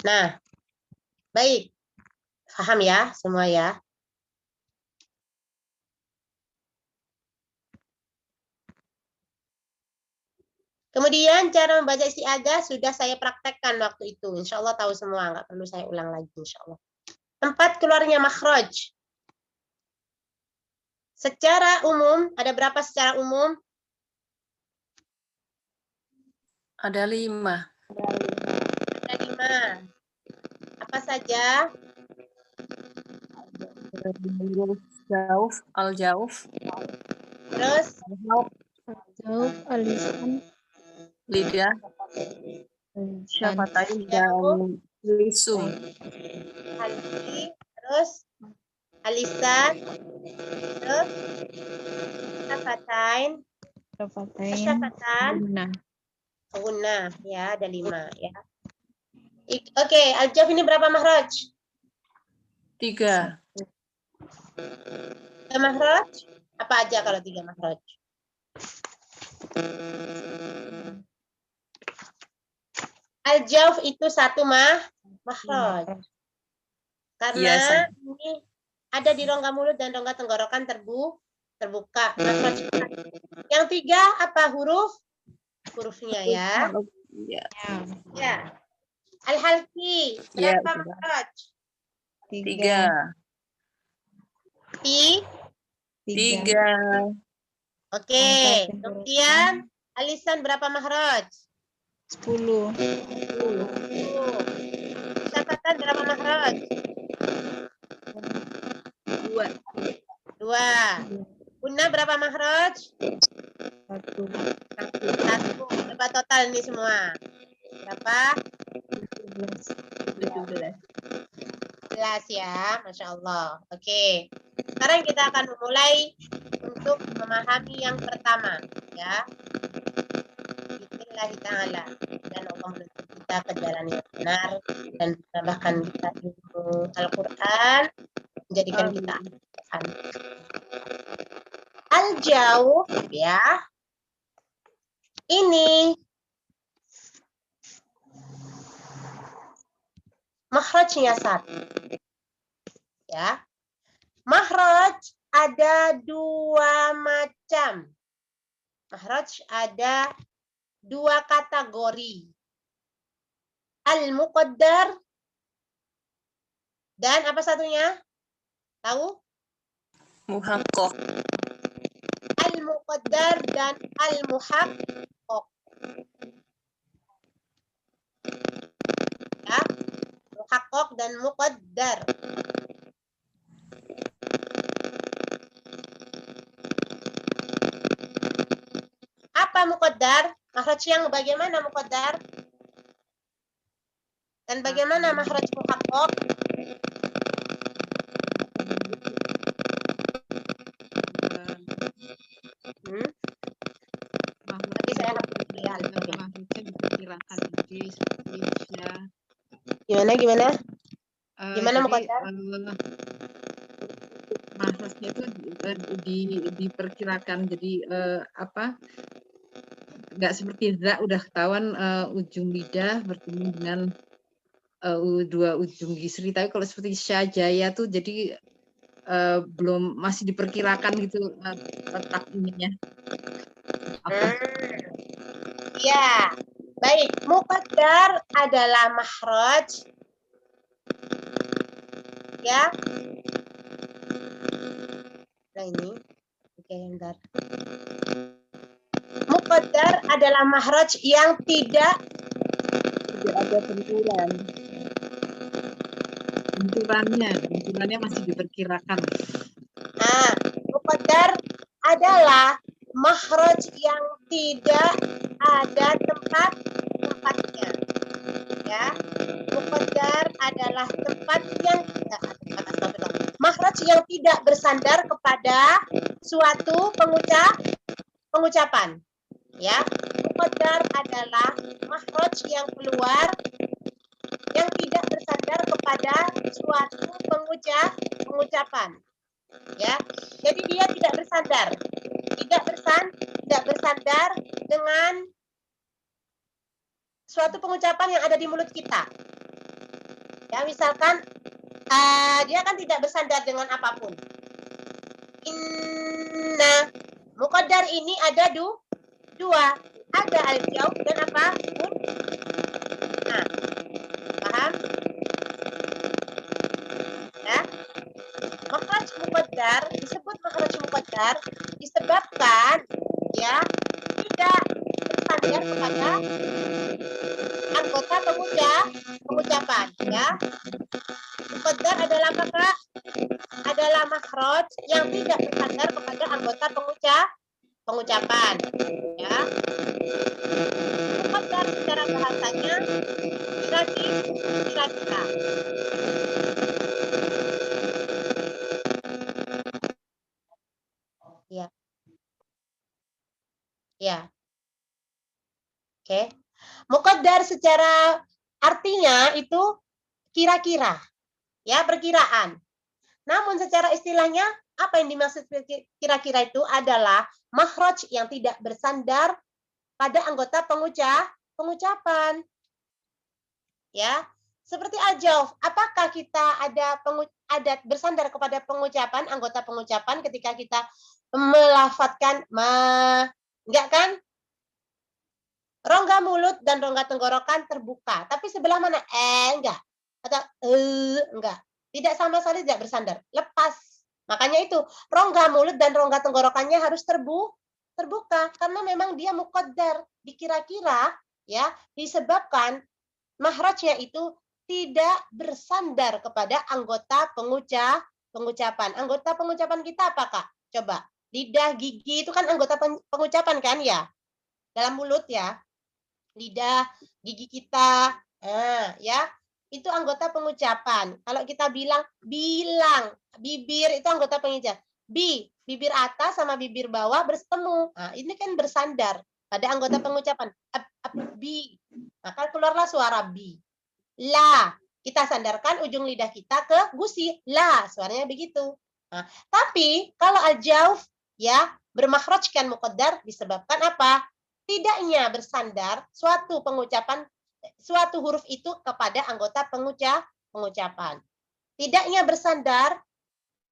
Nah, baik. Paham ya semua ya? Kemudian cara membaca isti'adzah sudah saya praktekkan waktu itu. Insya Allah tahu semua, nggak perlu saya ulang lagi insya Allah. 4 keluarnya makhraj. Secara umum, ada berapa secara umum? Ada 5. Ada 5. Apa saja? Jauf, al-jauf, Terus? Jauf, alisan, lidah, syafatain, dan lisum. Halki, terus alisan, terus syafatain, syafatan, guna, ya ada 5 ya. Oke, al-jauf ini berapa makhraj? 3. 3 makhraj? Apa aja kalau 3 makhraj? Al-jauf itu 1 makhraj. Karena ini ada di rongga mulut dan rongga tenggorokan terbuka. Yang 3 apa hurufnya ya? Ya. Al-halki berapa makhraj? 3. 3. Oke. Kemudian alisan berapa makhraj? 10. Syafatan berapa makhraj? 2. Guna berapa makhraj? 1. 1. Berapa total ini semua? Berapa? 17. 11 ya, Masya Allah. Oke. Sekarang kita akan memulai untuk memahami yang pertama, ya. Bismillah ta'ala. Dan Allah menuntut kita ke jalan yang benar dan menambahkan kita ilmu Al-Quran, menjadikan kita Al-Quran. Al-jauf, ya. Ini makhrajnya 1. Ya. Makhraj ada 2 macam. Makhraj ada 2 kategori. Al-muqaddar dan apa satunya? Tahu? Muhaqqaq. Al-muqaddar dan al-muhaqqaq. Ya. Muhaqqaq dan muqaddar. Apa muqaddar? Makhraj yang bagaimana muqaddar? Dan bagaimana makhraj muhaqqaq? Nanti saya hapus ya. Diperkirakan seperti Gimana? gimana? Eh, Gimana jadi Muqaddar? mahrajnya itu diperkirakan. Jadi apa? Nggak seperti za udah ketahuan ujung lidah bertemu dengan dua ujung gisri. Tapi kalau seperti syajaya tuh jadi belum, masih diperkirakan gitu letak ininya. Apa? Ya, baik. Muqaddar adalah mahraj. Ya. Nah ini. Oke, bentar. Muqaddar adalah mahraj yang tidak ada benturan. Benturannya masih diperkirakan. Nah, muqaddar adalah makhraj yang tidak ada tempatnya. Ya, muqaddar adalah makhraj yang tidak bersandar kepada suatu pengucapan. Ya, muqaddar adalah makhraj yang keluar yang tidak bersandar kepada suatu pengucapan. Ya, jadi dia tidak bersandar dengan suatu pengucapan yang ada di mulut kita. Ya, misalkan dia kan tidak bersandar dengan apapun. Inna, muqaddar ini ada dua, ada alif jauh dan apa? Nah, paham? Ya. Makhraj muqaddar disebut makhraj muqaddar disebabkan ya tidak bersandar kepada anggota pengucapan ya. Muqaddar adalah apa, Kak? Adalah makhraj yang tidak bersandar kepada anggota pengucapan ya. Muqaddar secara bahasanya kira-kira. Ya. Ya. Oke. Muqaddar secara artinya itu kira-kira. Ya, perkiraan. Namun secara istilahnya apa yang dimaksud kira-kira itu adalah makhraj yang tidak bersandar pada anggota pengucapan. Ya. Seperti ajauf, apakah kita ada bersandar kepada pengucapan, anggota pengucapan ketika kita melafatkan enggak kan? Rongga mulut dan rongga tenggorokan terbuka, tapi sebelah mana? Enggak. Atau enggak. Tidak sama sekali tidak bersandar, lepas. Makanya itu, rongga mulut dan rongga tenggorokannya harus terbuka karena memang dia muqaddar, dikira-kira ya, disebabkan makhrajnya itu tidak bersandar kepada anggota pengucapan. Anggota pengucapan kita apa, Kak? Coba. Lidah, gigi itu kan anggota pengucapan kan ya? Dalam mulut ya. Lidah, gigi kita. Nah, ya. Itu anggota pengucapan. Kalau kita bilang, bibir itu anggota pengucapan. Bibir atas sama bibir bawah bertemu. Nah, ini kan bersandar pada anggota pengucapan. Bi. Maka keluarlah suara bi. La. Kita sandarkan ujung lidah kita ke gusi. La. Suaranya begitu. Nah, tapi kalau al-jauf ya bermakhrajkan muqaddar disebabkan apa? Tidaknya bersandar suatu pengucapan, suatu huruf itu kepada anggota pengucapan. Tidaknya bersandar